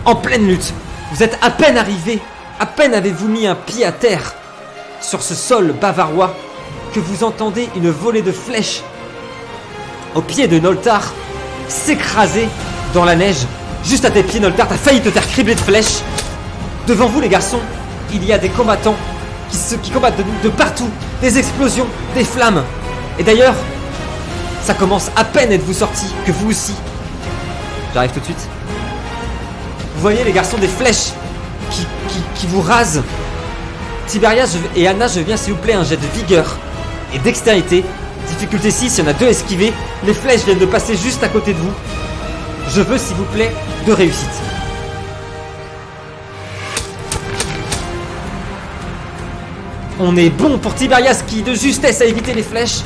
en pleine lutte. Vous êtes à peine arrivés, à peine avez-vous mis un pied à terre sur ce sol bavarois, que vous entendez une volée de flèches au pied de Noltar s'écraser dans la neige. Juste à tes pieds, Noltar, t'as failli te faire cribler de flèches. Devant vous, les garçons, il y a des combattants qui combattent de partout, des explosions, des flammes. Et d'ailleurs, ça commence à peine êtes-vous sortis, que vous aussi. J'arrive tout de suite. Vous voyez, les garçons, des flèches qui vous rasent. Tiberias et Anna, je viens s'il vous plaît un jet de vigueur et dextérité. Difficulté 6, il y en a 2 esquivés. Les flèches viennent de passer juste à côté de vous. Je veux, s'il vous plaît, 2 réussites. On est bon pour Tiberias qui de justesse a évité les flèches.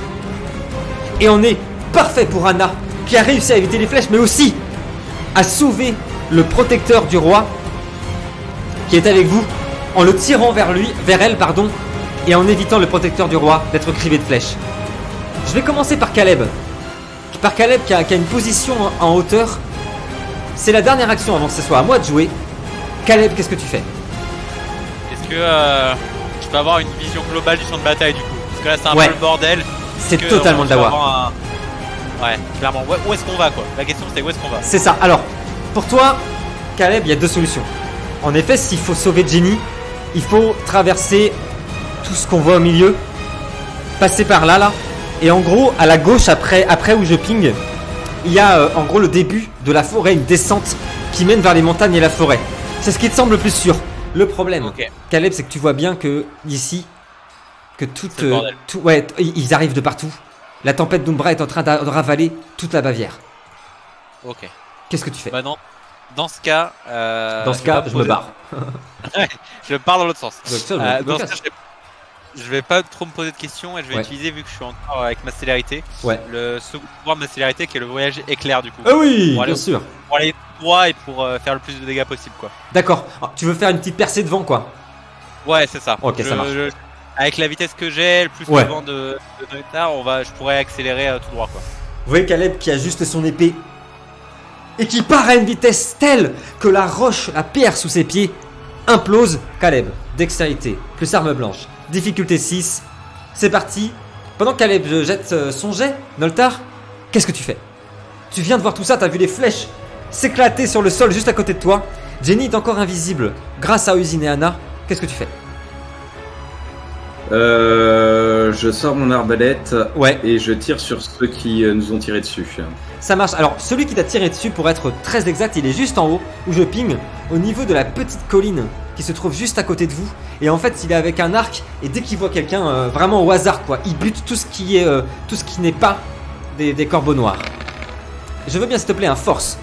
Et on est parfait pour Anna qui a réussi à éviter les flèches, mais aussi à sauver le protecteur du roi qui est avec vous en le tirant vers elle, et en évitant le protecteur du roi d'être crivé de flèches. Je vais commencer par Caleb. par Caleb qui a une position en hauteur. C'est la dernière action avant que ce soit à moi de jouer. Caleb, qu'est-ce que tu fais? Est-ce que je peux avoir une vision globale du champ de bataille du coup? Parce que là c'est un Ouais. peu le bordel. C'est Est-ce que totalement on de peut l'avoir. avoir Ouais, clairement. Où est-ce qu'on va quoi? La question c'est où est-ce qu'on va? C'est ça. Alors, pour toi, Caleb, il y a deux solutions. En effet, s'il faut sauver Jenny, il faut traverser tout ce qu'on voit au milieu, passer par là, et en gros, à la gauche, après où je ping, il y a en gros le début de la forêt, une descente qui mène vers les montagnes et la forêt. C'est ce qui te semble le plus sûr. Le problème, Ok. Caleb, c'est que tu vois bien que ici, que C'est le bordel. ouais, ils arrivent de partout. La tempête d'Umbra est en train de ravaler toute la Bavière. Ok. Qu'est-ce que tu fais? Bah non. Dans ce cas. Dans ce cas, je me barre. Je pars dans l'autre sens. Donc ça, je me Dans ce casse. cas, je vais pas trop me poser de questions et je vais Ouais. utiliser, vu que je suis encore avec ma célérité, Ouais. le second pouvoir de ma célérité qui est le voyage éclair du coup. Ah oui, Pour aller bien sûr. Pour aller droit et pour faire le plus de dégâts possible quoi. D'accord. Ah, tu veux faire une petite percée devant quoi? Ouais, c'est ça. Ok, ça marche. Avec la vitesse que j'ai, le plus Ouais. le vent de Nectar, je pourrais accélérer tout droit quoi. Vous voyez Caleb qui ajuste son épée et qui part à une vitesse telle que la roche, la pierre sous ses pieds implose. Caleb, dextérité, plus arme blanche, difficulté 6. C'est parti. Pendant que Caleb jette son jet, Noltar, qu'est-ce que tu fais? Tu viens de voir tout ça, t'as vu les flèches s'éclater sur le sol juste à côté de toi. Jenny est encore invisible grâce à Usine et Anna. Qu'est-ce que tu fais? Je sors mon arbalète Ouais. et je tire sur ceux qui nous ont tiré dessus. Ça marche. Alors, celui qui t'a tiré dessus, pour être très exact, il est juste en haut, où je ping, au niveau de la petite colline qui se trouve juste à côté de vous. Et en fait, il est avec un arc, et dès qu'il voit quelqu'un, vraiment au hasard, quoi, il bute tout ce qui n'est pas des corbeaux noirs. Je veux bien, s'il te plaît, un force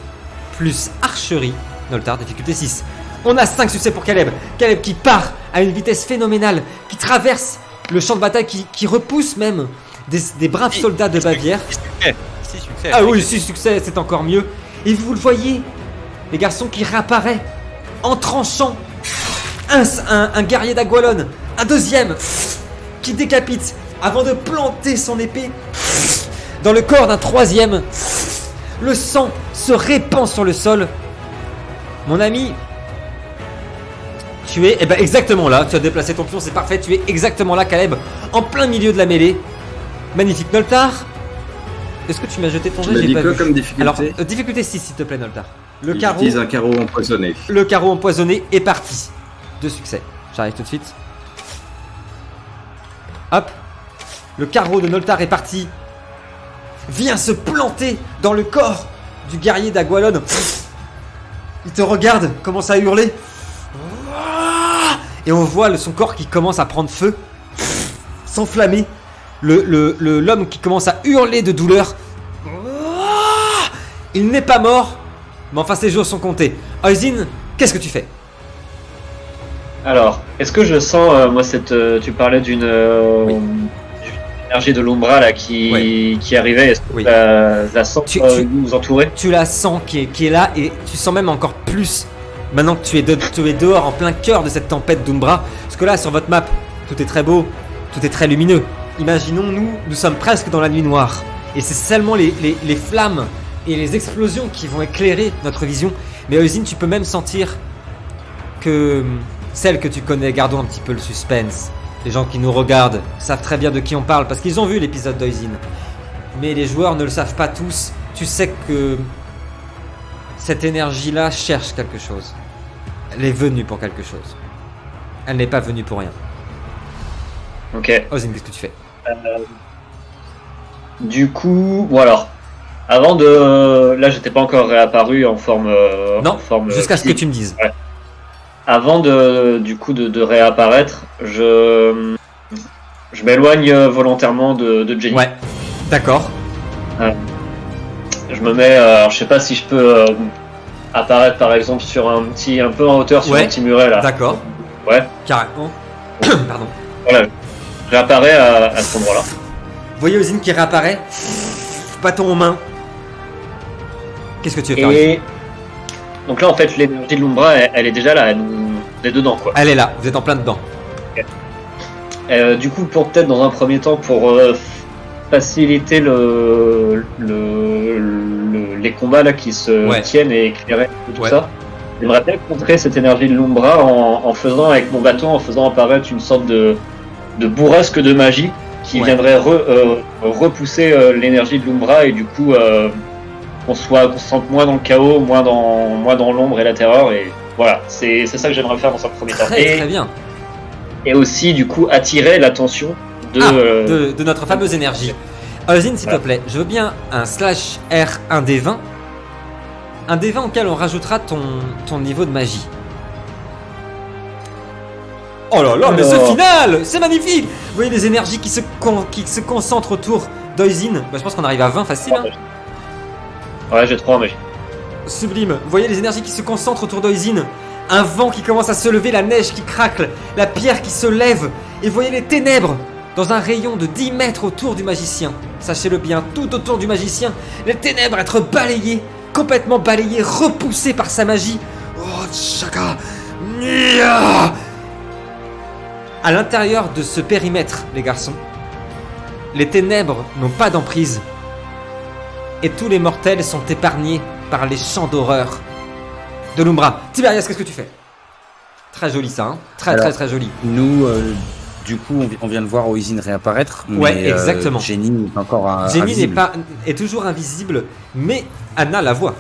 plus archerie. Noltar, difficulté 6. On a 5 succès pour Caleb. Caleb qui part à une vitesse phénoménale, qui traverse le champ de bataille, qui repousse même des braves soldats de Bavière. 6 succès. Ah oui, 6 succès, c'est encore mieux. Et vous le voyez, les garçons qui réapparaît en tranchant un guerrier d'Agualon, un deuxième qui décapite avant de planter son épée dans le corps d'un troisième. Le sang se répand sur le sol. Mon ami, tu es exactement là. Tu as déplacé ton pion, c'est parfait. Tu es exactement là, Caleb, en plein milieu de la mêlée. Magnifique. Noltar, est-ce que tu m'as jeté ton Tu jet? m'as J'ai dit pas quoi vu. comme difficulté? Alors, difficulté 6, s'il te plaît, Noltar. Le carreau, J'utilise un carreau empoisonné. le carreau empoisonné est parti. 2 succès. J'arrive tout de suite. Hop. Le carreau de Noltar est parti. Vient se planter dans le corps du guerrier d'Agualon. Il te regarde, commence à hurler. Et on voit son corps qui commence à prendre feu, s'enflammer. L'homme qui commence à hurler de douleur. Il n'est pas mort, mais enfin ses jours sont comptés. Oisin, qu'est-ce que tu fais? Alors, est-ce que je sens, moi, tu parlais d'une énergie de l'Umbra là qui arrivait. Est-ce que Oui. la sens Tu- nous entourer? Tu la sens qui est là et tu sens même encore plus maintenant que tu es dehors en plein cœur de cette tempête d'Umbra. Parce que là sur votre map, tout est très beau, tout est très lumineux. Imaginons nous sommes presque dans la nuit noire. Et c'est seulement les flammes et les explosions qui vont éclairer notre vision. Mais Oisin, tu peux même sentir que celles que tu connais, gardons un petit peu le suspense. Les gens qui nous regardent savent très bien de qui on parle parce qu'ils ont vu l'épisode d'Oisin. Mais les joueurs ne le savent pas tous. Tu sais que cette énergie-là cherche quelque chose. Elle est venue pour quelque chose. Elle n'est pas venue pour rien. Ok. Oisin, qu'est-ce que tu fais? Du coup, bon alors, avant de, là, j'étais pas encore réapparu en forme. Non, en forme jusqu'à ce que physique. tu me dises. Avant de réapparaître, je m'éloigne volontairement de Jenny. Ouais, d'accord. Je me mets, alors, je sais pas si je peux apparaître par exemple sur un peu en hauteur sur Ouais. un petit muret là. D'accord, Ouais. carrément. Pardon. Voilà. J'apparais à cet endroit-là. Vous voyez Oisin qui réapparaît, bâton en main. Qu'est-ce que tu veux faire? Oisin Et donc là en fait l'énergie de l'Umbra elle est déjà là, elle est dedans quoi. Elle est là, vous êtes en plein dedans. Du coup pour peut-être dans un premier temps pour faciliter les combats là qui se tiennent et éclairer tout ça. J'aimerais bien contrer cette énergie de l'Umbra en faisant avec mon bâton, en faisant apparaître une sorte de bourrasque de magie qui viendrait repousser l'énergie de l'Umbra et du coup qu'on se sente moins dans le chaos, moins dans l'ombre et la terreur, et voilà, c'est ça que j'aimerais faire dans un premier temps. Très bien. Et aussi du coup attirer l'attention de notre fameuse énergie. Ozine, s'il te plaît, je veux bien un /R 1d20. Un D20 auquel on rajoutera ton niveau de magie. Oh là là, mais ce final, c'est magnifique. Vous voyez les énergies qui se concentrent autour d'Oisin. Je pense qu'on arrive à 20 facile. Hein. Ouais, j'ai 3 en magie. Sublime. Vous voyez les énergies qui se concentrent autour d'Oisin. Un vent qui commence à se lever, la neige qui cracle, la pierre qui se lève. Et vous voyez les ténèbres dans un rayon de 10 mètres autour du magicien. Sachez-le bien, tout autour du magicien, les ténèbres être balayées, complètement balayées, repoussées par sa magie. Oh, Chaka. Nia. À l'intérieur de ce périmètre, les garçons, les ténèbres n'ont pas d'emprise. Et tous les mortels sont épargnés par les chants d'horreur de l'Umbra. Tiberias, qu'est-ce que tu fais? Très joli ça, hein. Très joli. Nous, du coup, on vient de voir Oisin réapparaître. Ouais, mais, exactement. Jenny est encore Jenny est toujours invisible, mais Anna la voit.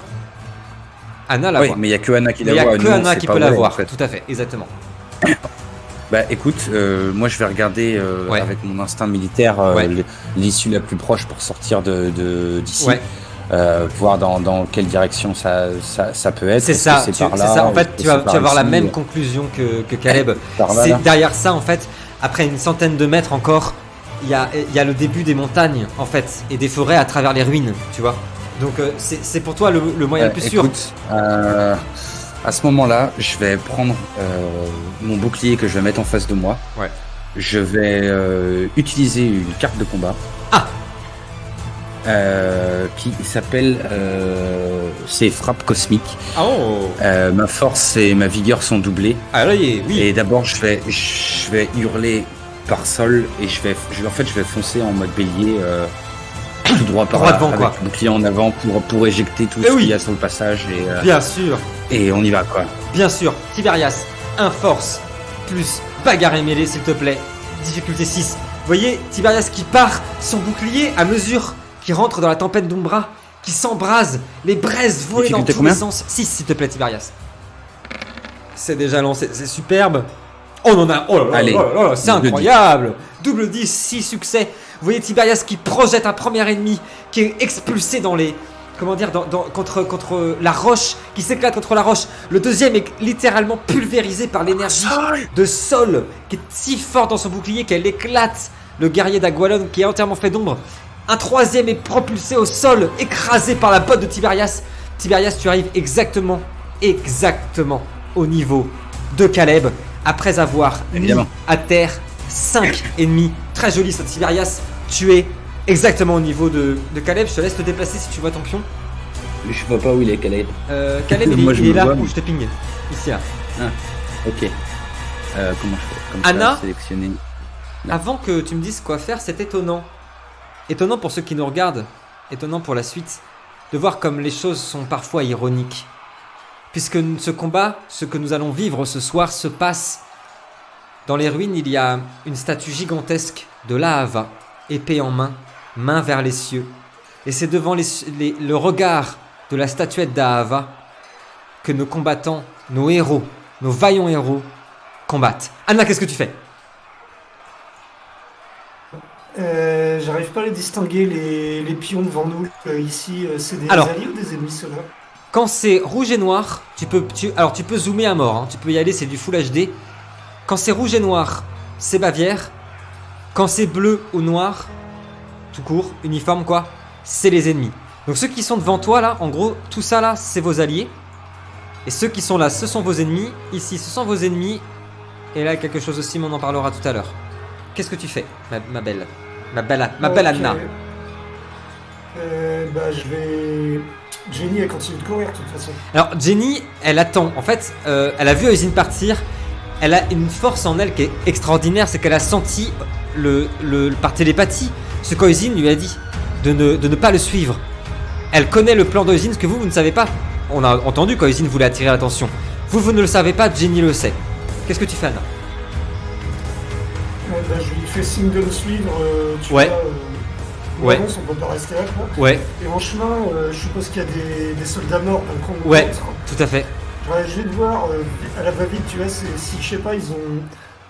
Anna la voit. Mais il n'y a que Anna qui la voit. voit. Il n'y a que Anna qui peut la voir, en fait. tout à fait, exactement. Bah écoute, moi je vais regarder avec mon instinct militaire l'issue la plus proche pour sortir d'ici. Ouais. Voir dans quelle direction ça peut être. C'est ça, c'est par là, ça. En fait, tu vas avoir la même ici, conclusion que Caleb. Là, c'est derrière ça, en fait, après une centaine de mètres encore, il y a le début des montagnes, en fait, et des forêts à travers les ruines, tu vois. Donc c'est pour toi le moyen le plus sûr. Écoute, à ce moment-là, je vais prendre mon bouclier que je vais mettre en face de moi. Ouais. Je vais utiliser une carte de combat. Qui s'appelle c'est frappe cosmique. Oh. Ma force et ma vigueur sont doublées. Ah là, oui. Et d'abord je vais hurler par sol et je vais foncer en mode bélier tout droit par là, devant, avec quoi. le bouclier en avant pour éjecter tout ce qu'il y a sur le passage et bien sûr. Et on y va quoi. Bien sûr. Tiberias, un force plus bagarre et mêlée, s'il te plaît. Difficulté 6. Vous voyez Tiberias qui part son bouclier à mesure qui rentre dans la tempête d'Umbra, qui s'embrase, les braises volent dans tous les sens. 6, s'il te plaît, Tiberias. C'est déjà lancé, c'est superbe. Oh, on en a. Oh là là, c'est incroyable. Double 10, 6 succès. Vous voyez Tiberias qui projette un premier ennemi, qui est expulsé dans les. Comment dire, contre la roche, qui s'éclate contre la roche. Le deuxième est littéralement pulvérisé par l'énergie de Sol, qui est si forte dans son bouclier qu'elle éclate le guerrier d'Agualon, qui est entièrement fait d'ombre. Un troisième est propulsé au sol, écrasé par la botte de Tiberias. Tiberias, tu arrives exactement au niveau de Caleb, après avoir mis à terre 5 ennemis. Très joli ça, Tiberias. Tu es exactement au niveau de Caleb. Je te laisse te déplacer si tu vois ton pion. Je vois pas où il est, Caleb. Caleb, il est là où je te pingue. Ici, là. Ah, ok. Comment je fais comme Anna, ça, sélectionner. Avant que tu me dises quoi faire, c'est étonnant. Étonnant pour ceux qui nous regardent, étonnant pour la suite, de voir comme les choses sont parfois ironiques. Puisque ce combat, ce que nous allons vivre ce soir, se passe dans les ruines. Il y a une statue gigantesque de Lahava, épée en main, main vers les cieux. Et c'est devant le regard de la statuette d'Ahava que nos combattants, nos héros, nos vaillants héros, combattent. Anna, qu'est-ce que tu fais ? J'arrive pas à les distinguer, les pions devant nous, ici, c'est des alliés ou des ennemis, ceux-là? Quand c'est rouge et noir, tu peux zoomer à mort, hein. Tu peux y aller, c'est du Full HD. Quand c'est rouge et noir, c'est Bavière. Quand c'est bleu ou noir, tout court, uniforme quoi, c'est les ennemis. Donc ceux qui sont devant toi là, en gros, tout ça là, c'est vos alliés. Et ceux qui sont là, ce sont vos ennemis. Ici, ce sont vos ennemis. Et là, quelque chose aussi, mais on en parlera tout à l'heure. Qu'est-ce que tu fais, ma belle Anna? Je vais... Jenny, elle continue de courir de toute façon. Alors, Jenny, elle attend. En fait, elle a vu Oisin partir. Elle a une force en elle qui est extraordinaire. C'est qu'elle a senti, par télépathie, Ce qu'Oisin lui a dit de ne pas le suivre. Elle connaît le plan d'Oisin, ce que vous ne savez pas. On a entendu qu'Oisin voulait attirer l'attention. Vous ne le savez pas, Jenny le sait. Qu'est-ce que tu fais, Anna? Je lui fais signe de me suivre, tu Ouais. vois. Ouais. Avance, on peut pas rester là, quoi. Ouais, Et en chemin, je suppose qu'il y a des soldats morts, donc on ouais, rentre. tout à fait. Ouais, je vais te voir, à la va-vite, tu vois, si, je sais pas, ils ont...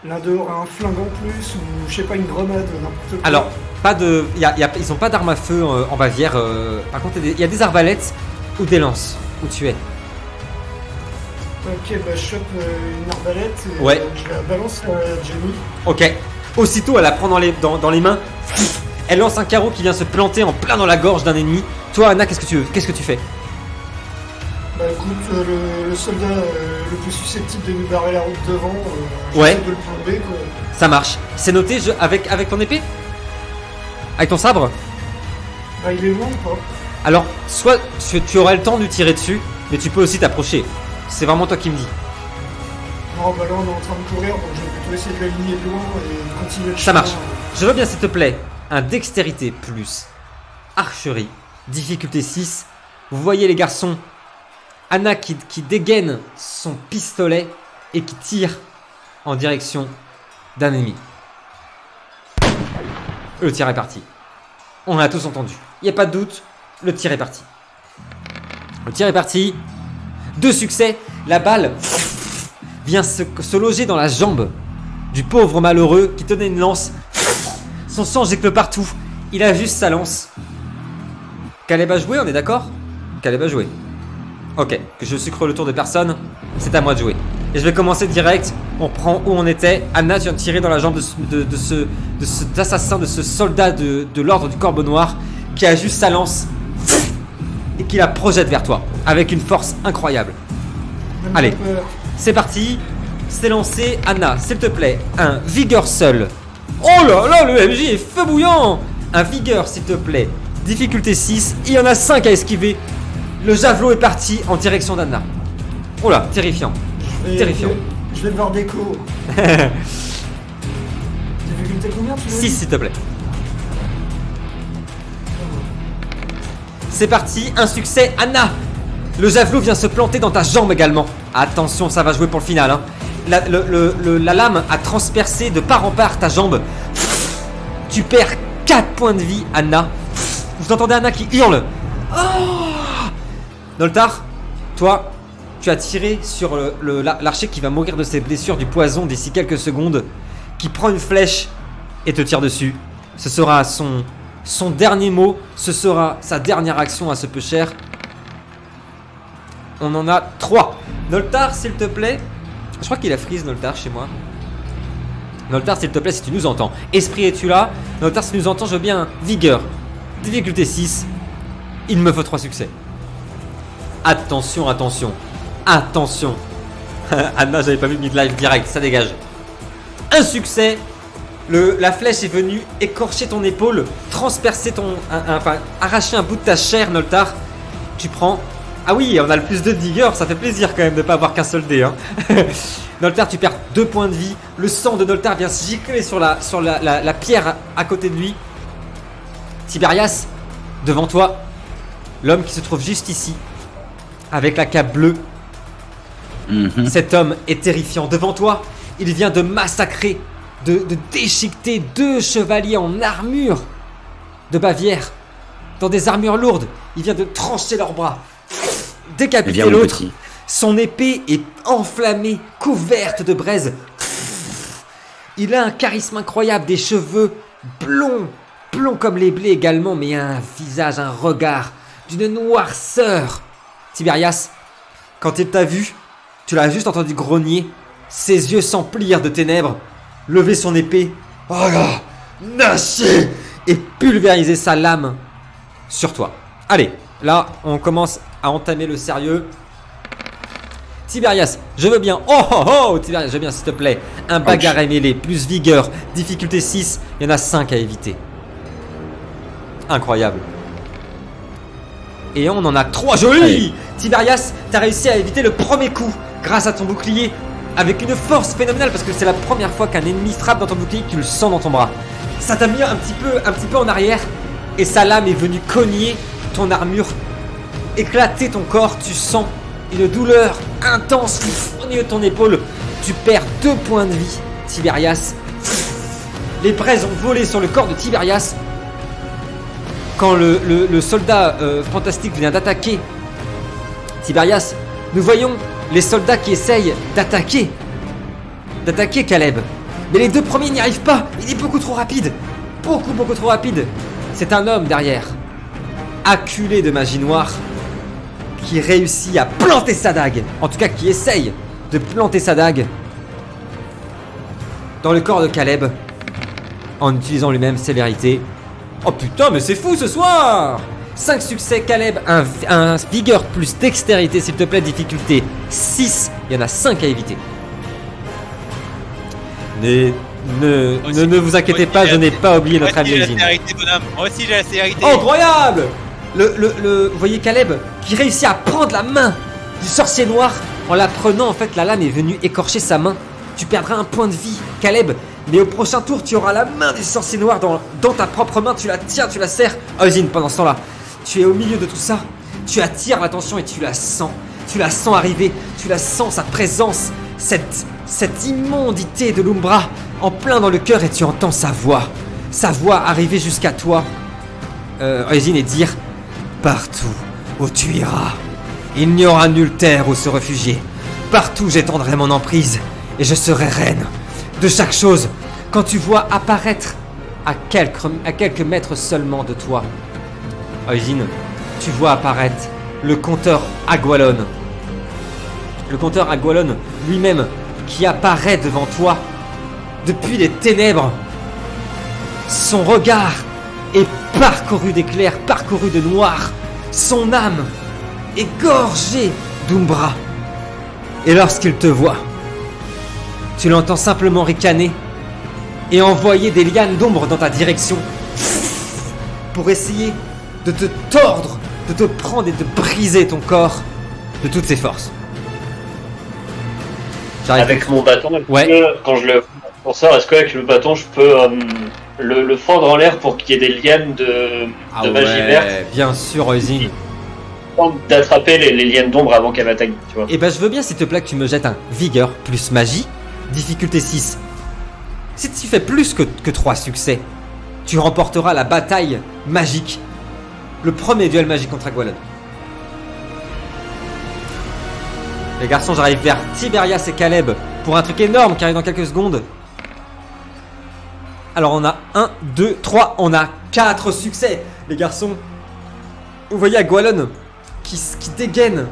L'un d'eux aura un flingue en plus, ou je sais pas, une grenade, n'importe quoi. Alors, pas de, ils ont pas d'armes à feu en Bavière. Par contre, il y a des arbalètes ou des lances où tu es. Ok, bah je chope une arbalète et Ouais. je la balance à Jenny. Ok. Aussitôt, elle la prend dans les mains. Elle lance un carreau qui vient se planter en plein dans la gorge d'un ennemi. Toi, Anna, qu'est-ce que tu fais? Bah écoute, le soldat le plus susceptible de nous barrer la route devant, Ouais. j'essaie de le plomber, quoi. Ça marche. C'est noté. Avec ton épée? Avec ton sabre? Bah il est loin ou pas? Alors, soit tu auras le temps de lui tirer dessus, mais tu peux aussi t'approcher. C'est vraiment toi qui me dis. Non, bah là on est en train de courir, donc je vais plutôt essayer de l'aligner de loin et continuer le Ça chemin. marche. Je veux bien, s'il te plaît, un dextérité plus archerie, difficulté 6. Vous voyez les garçons, Anna qui dégaine son pistolet et qui tire en direction d'un ennemi. Le tir est parti. On a tous entendu. Il n'y a pas de doute, le tir est parti. Le tir est parti. 2 succès. La balle vient se loger dans la jambe du pauvre malheureux qui tenait une lance. Son sang gicle partout. Il a juste sa lance. Caleb a joué, on est d'accord? Caleb a joué. Ok, que je sucre le tour de personne, c'est à moi de jouer. Et je vais commencer direct. On prend où on était. Anna, tu viens de tirer dans la jambe de cet assassin, de ce soldat de l'ordre du Corbeau Noir qui a juste sa lance et qui la projette vers toi avec une force incroyable. Même Allez. pas peur. C'est parti, c'est lancé. Anna, s'il te plaît, un vigueur seul. Oh là là, le MJ est feu bouillant. Un vigueur, s'il te plaît. Difficulté 6, il y en a 5 à esquiver. Le javelot est parti en direction d'Anna. Oh là, terrifiant. Terrifiant. Je vais devoir déco. Difficulté combien tu l'as 6, dit? s'il te plaît. C'est parti, un succès. Anna, le javelot vient se planter dans ta jambe également. Attention, ça va jouer pour le final, hein. La lame a transpercé de part en part ta jambe. Tu perds 4 points de vie, Anna. Vous entendez Anna qui hurle. Oh, Noltar, toi, tu as tiré sur l'archer qui va mourir de ses blessures du poison d'ici quelques secondes, qui prend une flèche et te tire dessus. Ce sera son dernier mot, ce sera sa dernière action à ce peu cher. On en a 3. Noltar, s'il te plaît. Je crois qu'il a freeze Noltar chez moi. Noltar, s'il te plaît, si tu nous entends. Esprit, es-tu là? Noltar, si tu nous entends, je veux bien vigueur. Difficulté 6. Il me faut 3 succès. Attention, attention. Attention. Anna, j'avais pas vu mid-live direct, ça dégage. Un succès. La flèche est venue écorcher ton épaule, transpercer enfin, arracher un bout de ta chair, Noltar. Tu prends... Ah oui, on a le plus de vigueur, ça fait plaisir quand même de pas avoir qu'un seul dé, hein. Noltar, tu perds 2 points de vie. Le sang de Noltar vient se gicler sur la pierre à côté de lui. Tiberias, devant toi, l'homme qui se trouve juste ici, avec la cape bleue. Cet homme est terrifiant. Devant toi, il vient de massacrer, de déchiqueter 2 chevaliers en armure de Bavière, dans des armures lourdes. Il vient de trancher leurs bras, décapiter Viens, mon l'autre. petit. Son épée est enflammée, couverte de braise. Il a un charisme incroyable, des cheveux blonds comme les blés également, mais un visage, un regard d'une noirceur. Tiberias, quand il t'a vu, tu l'as juste entendu grogner, ses yeux s'emplirent de ténèbres, lever son épée, oh là, nasser et pulvériser sa lame sur toi. Allez, là, on commence à entamer le sérieux. Tiberias, je veux bien. Oh oh oh, Tiberias, je veux bien, s'il te plaît. Un bagarre à mêlée, plus vigueur, difficulté 6, il y en a 5 à éviter. Incroyable. Et on en a 3, joli. Allez. Tiberias, t'as réussi à éviter le premier coup grâce à ton bouclier, avec une force phénoménale, parce que c'est la première fois qu'un ennemi frappe dans ton bouclier, que tu le sens dans ton bras. Ça t'a mis un petit peu en arrière et sa lame est venue cogner ton armure, éclater ton corps. Tu sens une douleur intense au niveau de ton épaule. Tu perds 2 points de vie, Tiberias. Les braises ont volé sur le corps de Tiberias. Quand le soldat fantastique vient d'attaquer Tiberias, nous voyons les soldats qui essayent d'attaquer Caleb. Mais les 2 premiers n'y arrivent pas. Il est beaucoup trop rapide. Beaucoup trop rapide. C'est un homme derrière, acculé de magie noire, qui réussit à planter sa dague. En tout cas, qui essaye de planter sa dague dans le corps de Caleb en utilisant lui-même ses vérités. Oh putain, mais c'est fou ce soir! 5 succès Caleb, un vigueur plus dextérité, s'il te plaît, difficulté 6. Il y en a 5 à éviter. Ne vous inquiétez pas, je n'ai pas oublié notre ami Eugene. Moi aussi j'ai la sévérité. Incroyable! Vous voyez Caleb qui réussit à prendre la main du sorcier noir. En la prenant, en fait, la lame est venue écorcher sa main. Tu perdras 1 point de vie, Caleb. Mais au prochain tour, tu auras la main du sorcier noir dans ta propre main. Tu la tiens, tu la serres. Eugene, pendant ce temps-là, tu es au milieu de tout ça. Tu attires l'attention et tu la sens. Tu la sens arriver. Tu la sens, sa présence. Cette immondité de l'Umbra en plein dans le cœur, et tu entends sa voix arriver jusqu'à toi, Eugene, et dire: partout où tu iras, il n'y aura nulle terre où se réfugier. Partout j'étendrai mon emprise et je serai reine de chaque chose. Quand tu vois apparaître à quelques mètres seulement de toi, Eugene, tu vois apparaître le compteur Agualon. Le compteur Agualon lui-même qui apparaît devant toi depuis les ténèbres. Son regard est parcouru d'éclairs, parcouru de noir. Son âme est gorgée d'Umbra. Et lorsqu'il te voit, tu l'entends simplement ricaner et envoyer des lianes d'ombre dans ta direction pour essayer de te tordre, de te prendre et de briser ton corps de toutes ses forces. Avec mon bâton, ouais. Quand je le sors, est-ce qu'avec le bâton je peux le fendre en l'air pour qu'il y ait des lianes de magie verte? Bien sûr, Eugene. D'attraper les lianes d'ombre avant qu'elle m'attaque, tu vois. Et ben je veux bien, s'il te plaît, que tu me jettes un vigueur plus magie, difficulté 6. Si tu fais plus que 3 succès, tu remporteras la bataille magique. Le premier duel magique contre Agualon. Les garçons, j'arrive vers Tiberias et Caleb pour un truc énorme qui arrive dans quelques secondes. Alors on a 1, 2, 3, on a 4 succès. Les garçons, vous voyez Agualon qui dégaine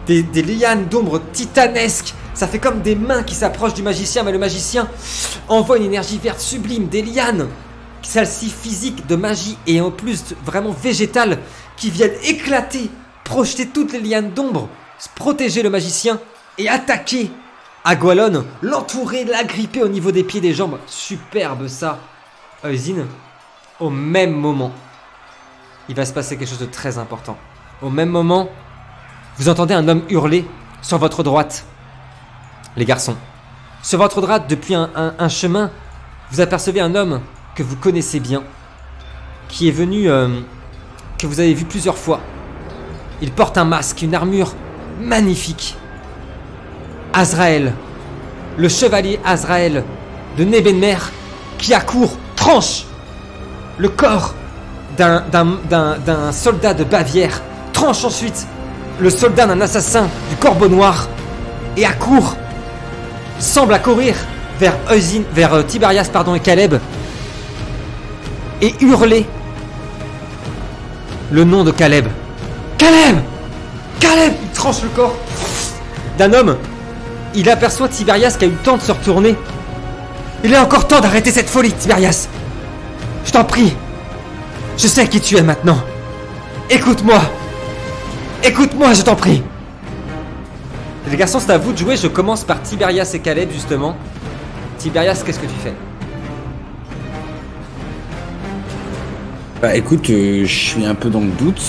des lianes d'ombre titanesques. Ça fait comme des mains qui s'approchent du magicien, mais le magicien envoie une énergie verte sublime, des lianes, celles-ci physiques, de magie et en plus vraiment végétales, qui viennent éclater, projeter toutes les lianes d'ombre, protéger le magicien et attaquer Agualon, l'entourer, l'agripper au niveau des pieds, des jambes. Superbe ça. Eugene, au même moment, il va se passer quelque chose de très important. Au même moment, vous entendez un homme hurler sur votre droite. Les garçons, sur votre droite, depuis un chemin, vous apercevez un homme que vous connaissez bien, qui est venu, que vous avez vu plusieurs fois. Il porte un masque, une armure magnifique. Azraël, le chevalier Azraël de Nebenmer, qui accourt, tranche le corps d'un soldat de Bavière, tranche ensuite le soldat d'un assassin du Corbeau Noir et accourt, semble accourir vers Eugene, vers Tiberias et Caleb et hurler le nom de Caleb. Caleb! Caleb! Il tranche le corps d'un homme. Il aperçoit Tiberias qui a eu le temps de se retourner. Il est encore temps d'arrêter cette folie, Tiberias. Je t'en prie. Je sais qui tu es maintenant. Écoute-moi. Écoute-moi, je t'en prie. Les garçons, c'est à vous de jouer. Je commence par Tiberias et Caleb, justement. Tiberias, qu'est-ce que tu fais? Bah écoute, je suis un peu dans le doute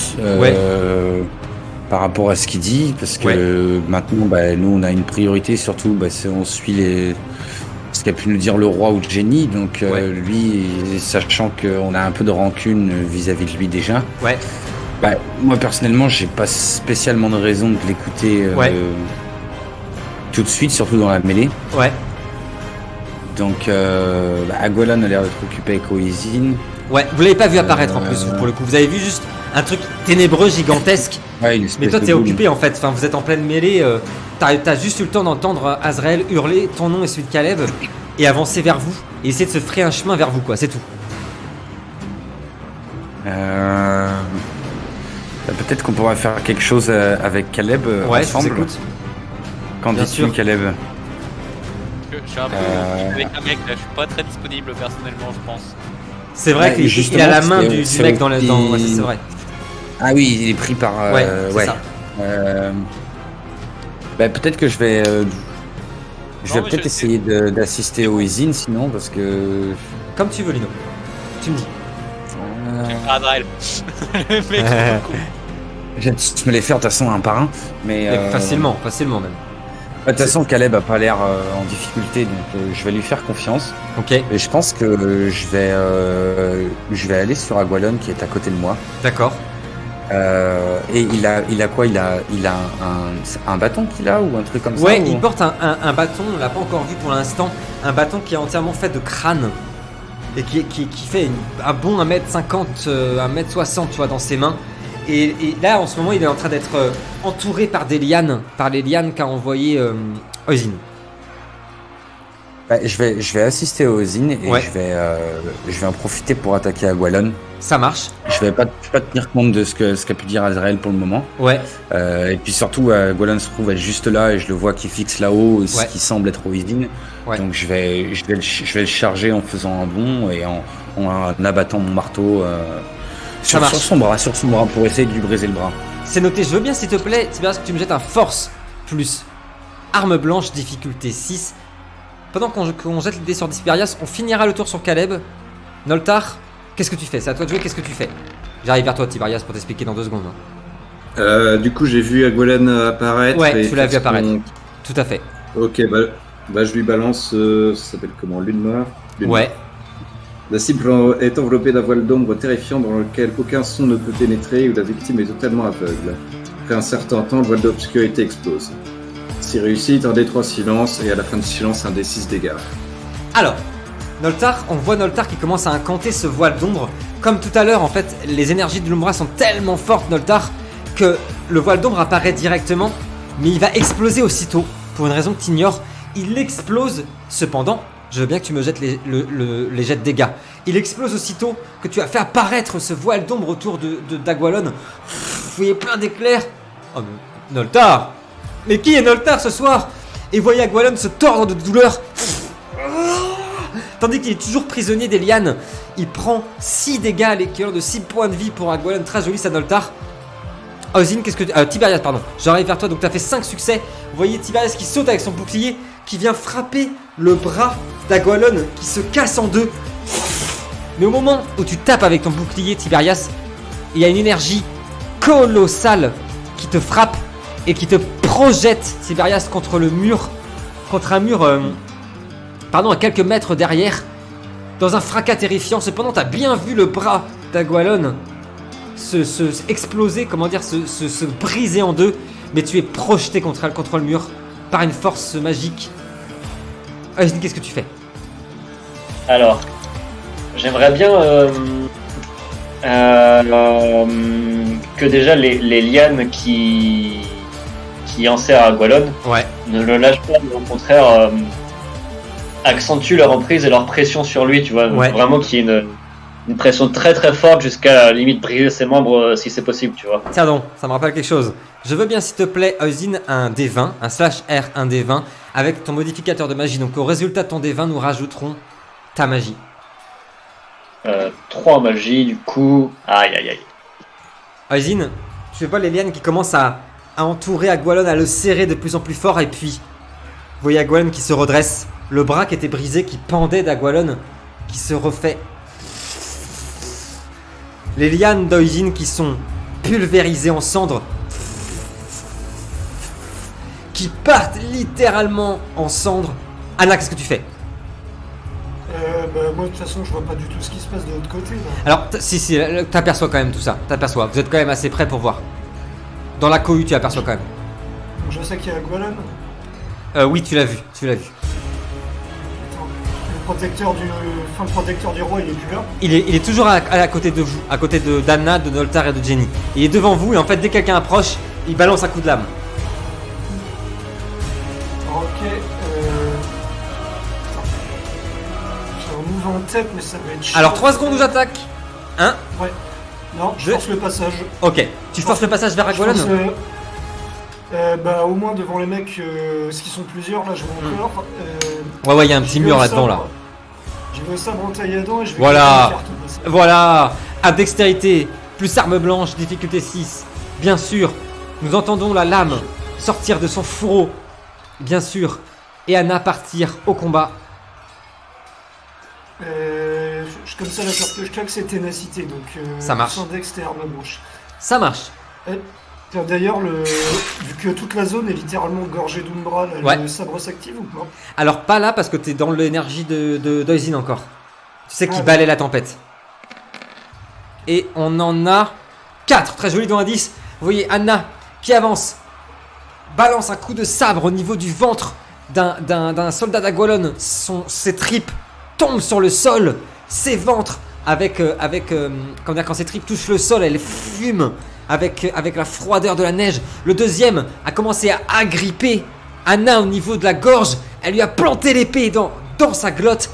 par rapport à ce qu'il dit, parce que maintenant, nous, on a une priorité, surtout, c'est on suit qu'a pu nous dire le roi ou le génie. Donc Ouais. lui, sachant qu'on a un peu de rancune vis-à-vis de lui déjà, Ouais. bah, moi personnellement, j'ai pas spécialement de raison de l'écouter Ouais. tout de suite, surtout dans la mêlée. Ouais. Donc Agualan a l'air d'être occupé avec Oisin. Ouais. Vous l'avez pas vu apparaître en plus, vous, pour le coup. Vous avez vu juste un truc ténébreux, gigantesque. Ouais, une Mais espèce toi, de t'es boule. occupé en fait. Enfin, vous êtes en pleine mêlée. T'as juste eu le temps d'entendre Azrael hurler ton nom et celui de Caleb et avancer vers vous et essayer de se frayer un chemin vers vous, quoi. C'est tout. Peut-être qu'on pourrait faire quelque chose avec Caleb Ouais, je vous ensemble. écoute. Qu'en Bien dis-tu, sûr. Caleb? Je suis un peu avec un mec là, je suis pas très disponible personnellement, je pense. C'est vrai Ouais, qu'il justement, a la main c'est- du c'est mec dans le. aussi- Ouais, c'est vrai. Ah oui, il est pris par. Ouais, c'est ça. Peut-être que je vais. Je Non, vais mais peut-être je- essayer d'assister au Isin sinon, parce que. Comme tu veux, Lino. Tu me dis. Azrael. Le mec, Ouais. Je vais tous me les faire de toute façon un par un. Mais. Et facilement même. De toute façon, Caleb a pas l'air en difficulté, donc je vais lui faire confiance. Ok, Et je pense que je vais aller sur Agualon qui est à côté de moi. d'accord. Et il a quoi? Il a un bâton qu'il a ou un truc comme Ouais, ça? il ou- porte un bâton, on l'a pas encore vu pour l'instant. Un bâton qui est entièrement fait de crâne. Et qui fait un bon 1m50, 1m60, tu vois, dans ses mains. Et là, en ce moment, il est en train d'être entouré par des lianes. Par les lianes qu'a envoyé Oisin. Je vais assister au Ozin et Ouais. je vais en profiter pour attaquer Agualon. Ça marche. Je vais pas tenir compte de ce qu'a pu dire Azrael pour le moment. Ouais, Et puis surtout, Agualon se trouve être juste là et je le vois qui fixe là-haut, ce Ouais. qui semble être Oisin. Ouais. Donc je vais le charger en faisant un bond et en abattant mon marteau sur marche. son bras pour essayer de lui briser le bras. c'est noté. Je veux bien, s'il te plaît, Tiberias, que tu me jettes un force plus arme blanche, difficulté 6. Pendant qu'on jette les dés sur Tiberias, on finira le tour sur Caleb. Noltar, qu'est-ce que tu fais? C'est à toi de jouer, qu'est-ce que tu fais? J'arrive vers toi, Tiberias, pour t'expliquer dans 2 secondes. Du coup, j'ai vu Agualan apparaître. Ouais, et tu l'as vu faire son- apparaître. Tout à fait. Ok, bah je lui balance. Ça s'appelle comment? Lune noire. Lune Ouais. noire. La cible est enveloppée d'un voile d'ombre terrifiant dans lequel aucun son ne peut pénétrer et où la victime est totalement aveugle. Après un certain temps, le voile d'obscurité explose. Si réussit, un des 3 silences et à la fin du silence, un des 6 dégâts. Alors, Noltar, on voit Noltar qui commence à incanter ce voile d'ombre. Comme tout à l'heure, en fait, les énergies de l'Umbra sont tellement fortes, Noltar, que le voile d'ombre apparaît directement, mais il va exploser aussitôt, pour une raison que tu ignores. Il explose, cependant, je veux bien que tu me jettes les jets de dégâts. Il explose aussitôt que tu as fait apparaître ce voile d'ombre autour d'Agualon. Vous voyez plein d'éclairs. Oh, mais Noltar! Mais qui est Noltar ce soir? Et voyez Agualon se tordre de douleur. Tandis qu'il est toujours prisonnier des lianes. Il prend 6 dégâts, l'équivalent de 6 points de vie pour Agualon. Très joli, ça Noltar. Ozin, qu'est-ce que Tiberias, pardon. J'arrive vers toi, donc tu as fait 5 succès. Vous voyez Tiberias qui saute avec son bouclier, qui vient frapper le bras d'Agualon, qui se casse en deux. Mais au moment où tu tapes avec ton bouclier, Tiberias, il y a une énergie colossale qui te frappe et qui te projette, Tiberias, contre le mur. Contre un mur, à quelques mètres derrière. Dans un fracas terrifiant. Cependant, tu as bien vu le bras d'Agualon se exploser, se briser en deux, mais tu es projeté contre le mur par une force magique. Ozin, qu'est-ce que tu fais? Alors, j'aimerais bien que déjà les lianes qui enserrent Agualon Ouais. ne le lâchent pas, mais au contraire accentuent leur emprise et leur pression sur lui, tu vois. Donc, Ouais. vraiment qu'il y ait une pression très très forte jusqu'à la limite briser ses membres si c'est possible, tu vois. Tiens donc, ça me rappelle quelque chose. Je veux bien, s'il te plaît, Ozin, un D20, un /R, un D20, avec ton modificateur de magie. Donc au résultat de ton D20, nous rajouterons ta magie. 3 magies, du coup. Aïe aïe aïe. Ozin, tu vois les lianes qui commencent à entourer Agualon, à le serrer de plus en plus fort, et puis vous voyez Agualon qui se redresse, le bras qui était brisé, qui pendait d'Agualon, qui se refait. Les lianes d'Ozin qui sont pulvérisées en cendres, qui partent littéralement en cendres. Anna, qu'est-ce que tu fais? Moi, de toute façon, je vois pas du tout ce qui se passe de l'autre côté. Là. Alors, si, t'aperçois quand même tout ça. T'aperçois. Vous êtes quand même assez près pour voir. Dans la cohue, tu aperçois quand même. Donc, je sais qu'il y a Gwalon. Oui, tu l'as vu. Attends, le protecteur du roi, il est plus là. Il est toujours à côté de vous, à côté d'Anna, de Noltar et de Jenny. Il est devant vous et en fait, dès que quelqu'un approche, il balance un coup de lame. Ok, attends. J'ai un move en tête, mais ça va être chiant. Alors, 3 secondes où j'attaque. 1. Ouais. Non, je Deux. force le passage. Ok. Tu forces le passage vers Je Agwalon pense, au moins devant les mecs, ce qui sont plusieurs, là, je vois encore. Ouais, il y a un petit mur là-devant, là. J'ai le sabre en tailladant et je vais... Voilà. faire tout passer. Voilà. À dextérité, plus arme blanche, difficulté 6. Bien sûr, nous entendons la lame sortir de son fourreau. Bien sûr. Et Anna partir au combat. Comme ça, la carte que je claque, c'est ténacité, donc... Ça marche. Sans dex et arme blanche. Ça marche. Tiens, d'ailleurs, vu que toute la zone est littéralement gorgée d'Umbra, là, Ouais. le sabre s'active ou pas? Alors, pas là parce que t'es dans l'énergie d'Oisin encore. Tu sais qu'il Ah, balaie la tempête. Et on en a 4. Très joli dans l'indice. Vous voyez Anna qui avance. Balance un coup de sabre au niveau du ventre d'un soldat d'Agwalon. Ses tripes tombent sur le sol. Ses ventres, quand ses tripes touchent le sol, elles fument avec la froideur de la neige. Le deuxième a commencé à agripper Anna au niveau de la gorge. Elle lui a planté l'épée dans sa glotte.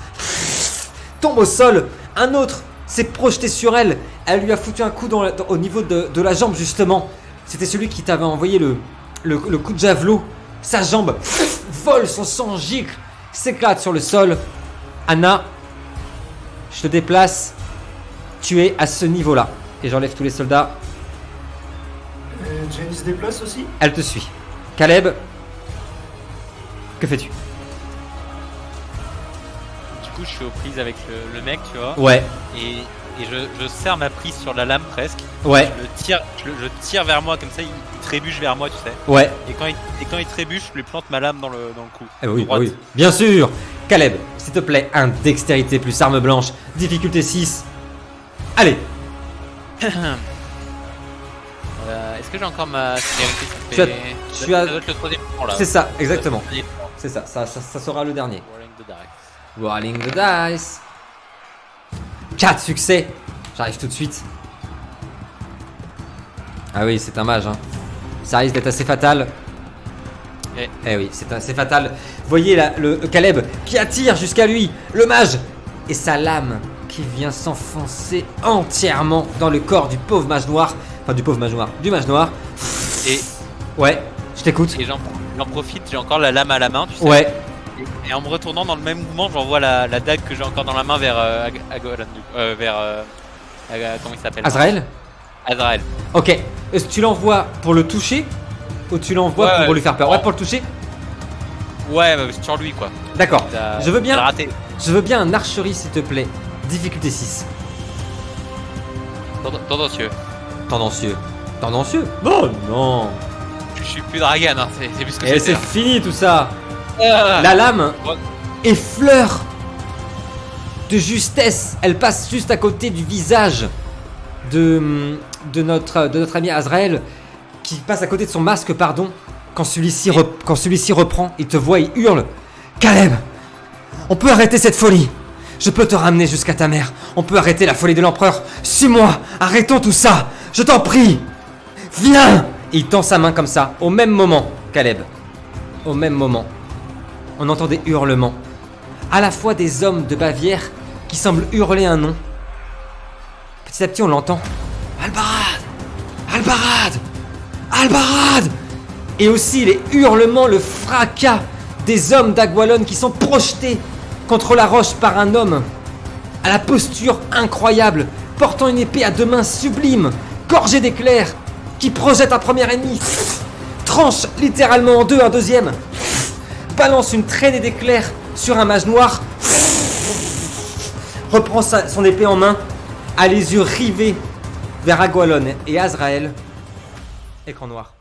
Tombe au sol. Un autre s'est projeté sur elle. Elle lui a foutu un coup au niveau de la jambe justement. C'était celui qui t'avait envoyé le coup de javelot. Sa jambe vole, son sang gicle, s'éclate sur le sol. Anna, je te déplace. Tu es à ce niveau-là. Et j'enlève tous les soldats. Jenny se déplace aussi? Elle te suit. Caleb, que fais-tu? Du coup, je suis aux prises avec le mec, tu vois. Ouais, Et je serre ma prise sur la lame presque. ouais, Je tire vers moi, comme ça il trébuche vers moi, tu sais. ouais. Et quand il trébuche, je lui plante ma lame dans le cou. Eh oui, Droite. oui, bien sûr. Caleb, s'il te plaît, un dextérité plus arme blanche, difficulté 6. Allez, Est-ce que j'ai encore ma sécurité? tu as- Ça doit être le troisième tour, là. c'est ça, exactement. Le troisième tour. C'est ça sera le dernier. Rolling the dice. Rolling the dice. 4 succès. J'arrive tout de suite. Ah oui, c'est un mage. Hein. Ça risque d'être assez fatal. Eh oui, c'est assez fatal. Voyez là, le Caleb qui attire jusqu'à lui, le mage, et sa lame qui vient s'enfoncer entièrement dans le corps du pauvre mage noir. Enfin, du pauvre mage noir, du mage noir. Et, Ouais, je t'écoute. et j'en profite, j'ai encore la lame à la main, tu sais. Ouais, Et en me retournant dans le même mouvement, j'envoie la dague que j'ai encore dans la main vers Agolon, comment il s'appelle? Azrael. Azrael. Ok, est-ce que tu l'envoies pour le toucher ou tu l'envoies Ouais, pour lui faire peur? Ouais, pour le toucher. Ouais, sur lui quoi. D'accord. Je veux bien. Il a raté. Je veux bien un archerie s'il te plaît. Difficulté 6. Tendancieux. Tendancieux. Tendancieux? Oh non. Je suis plus Dragan, hein. C'est plus ce que Et c'est c'était. fini tout ça. Ah. La lame Ouais. effleure de justesse. Elle passe juste à côté du visage de notre ami Azrael, qui passe à côté de son masque, pardon. Quand celui-ci reprend, il te voit, il hurle. Caleb, on peut arrêter cette folie. Je peux te ramener jusqu'à ta mère. On peut arrêter la folie de l'empereur. Suis-moi, arrêtons tout ça. Je t'en prie. Viens. Il tend sa main comme ça. Au même moment, Caleb. Au même moment, on entend des hurlements. À la fois des hommes de Bavière qui semblent hurler un nom. Petit à petit, on l'entend. Albarad, Albarad, Albarad. Et aussi les hurlements, le fracas des hommes d'Agwalon qui sont projetés contre la roche par un homme à la posture incroyable, portant une épée à deux mains sublime, gorgée d'éclairs, qui projette un premier ennemi, tranche littéralement en deux un deuxième, balance une traînée d'éclairs sur un mage noir, reprend son épée en main, a les yeux rivés vers Agwalon et Azrael. Écran noir.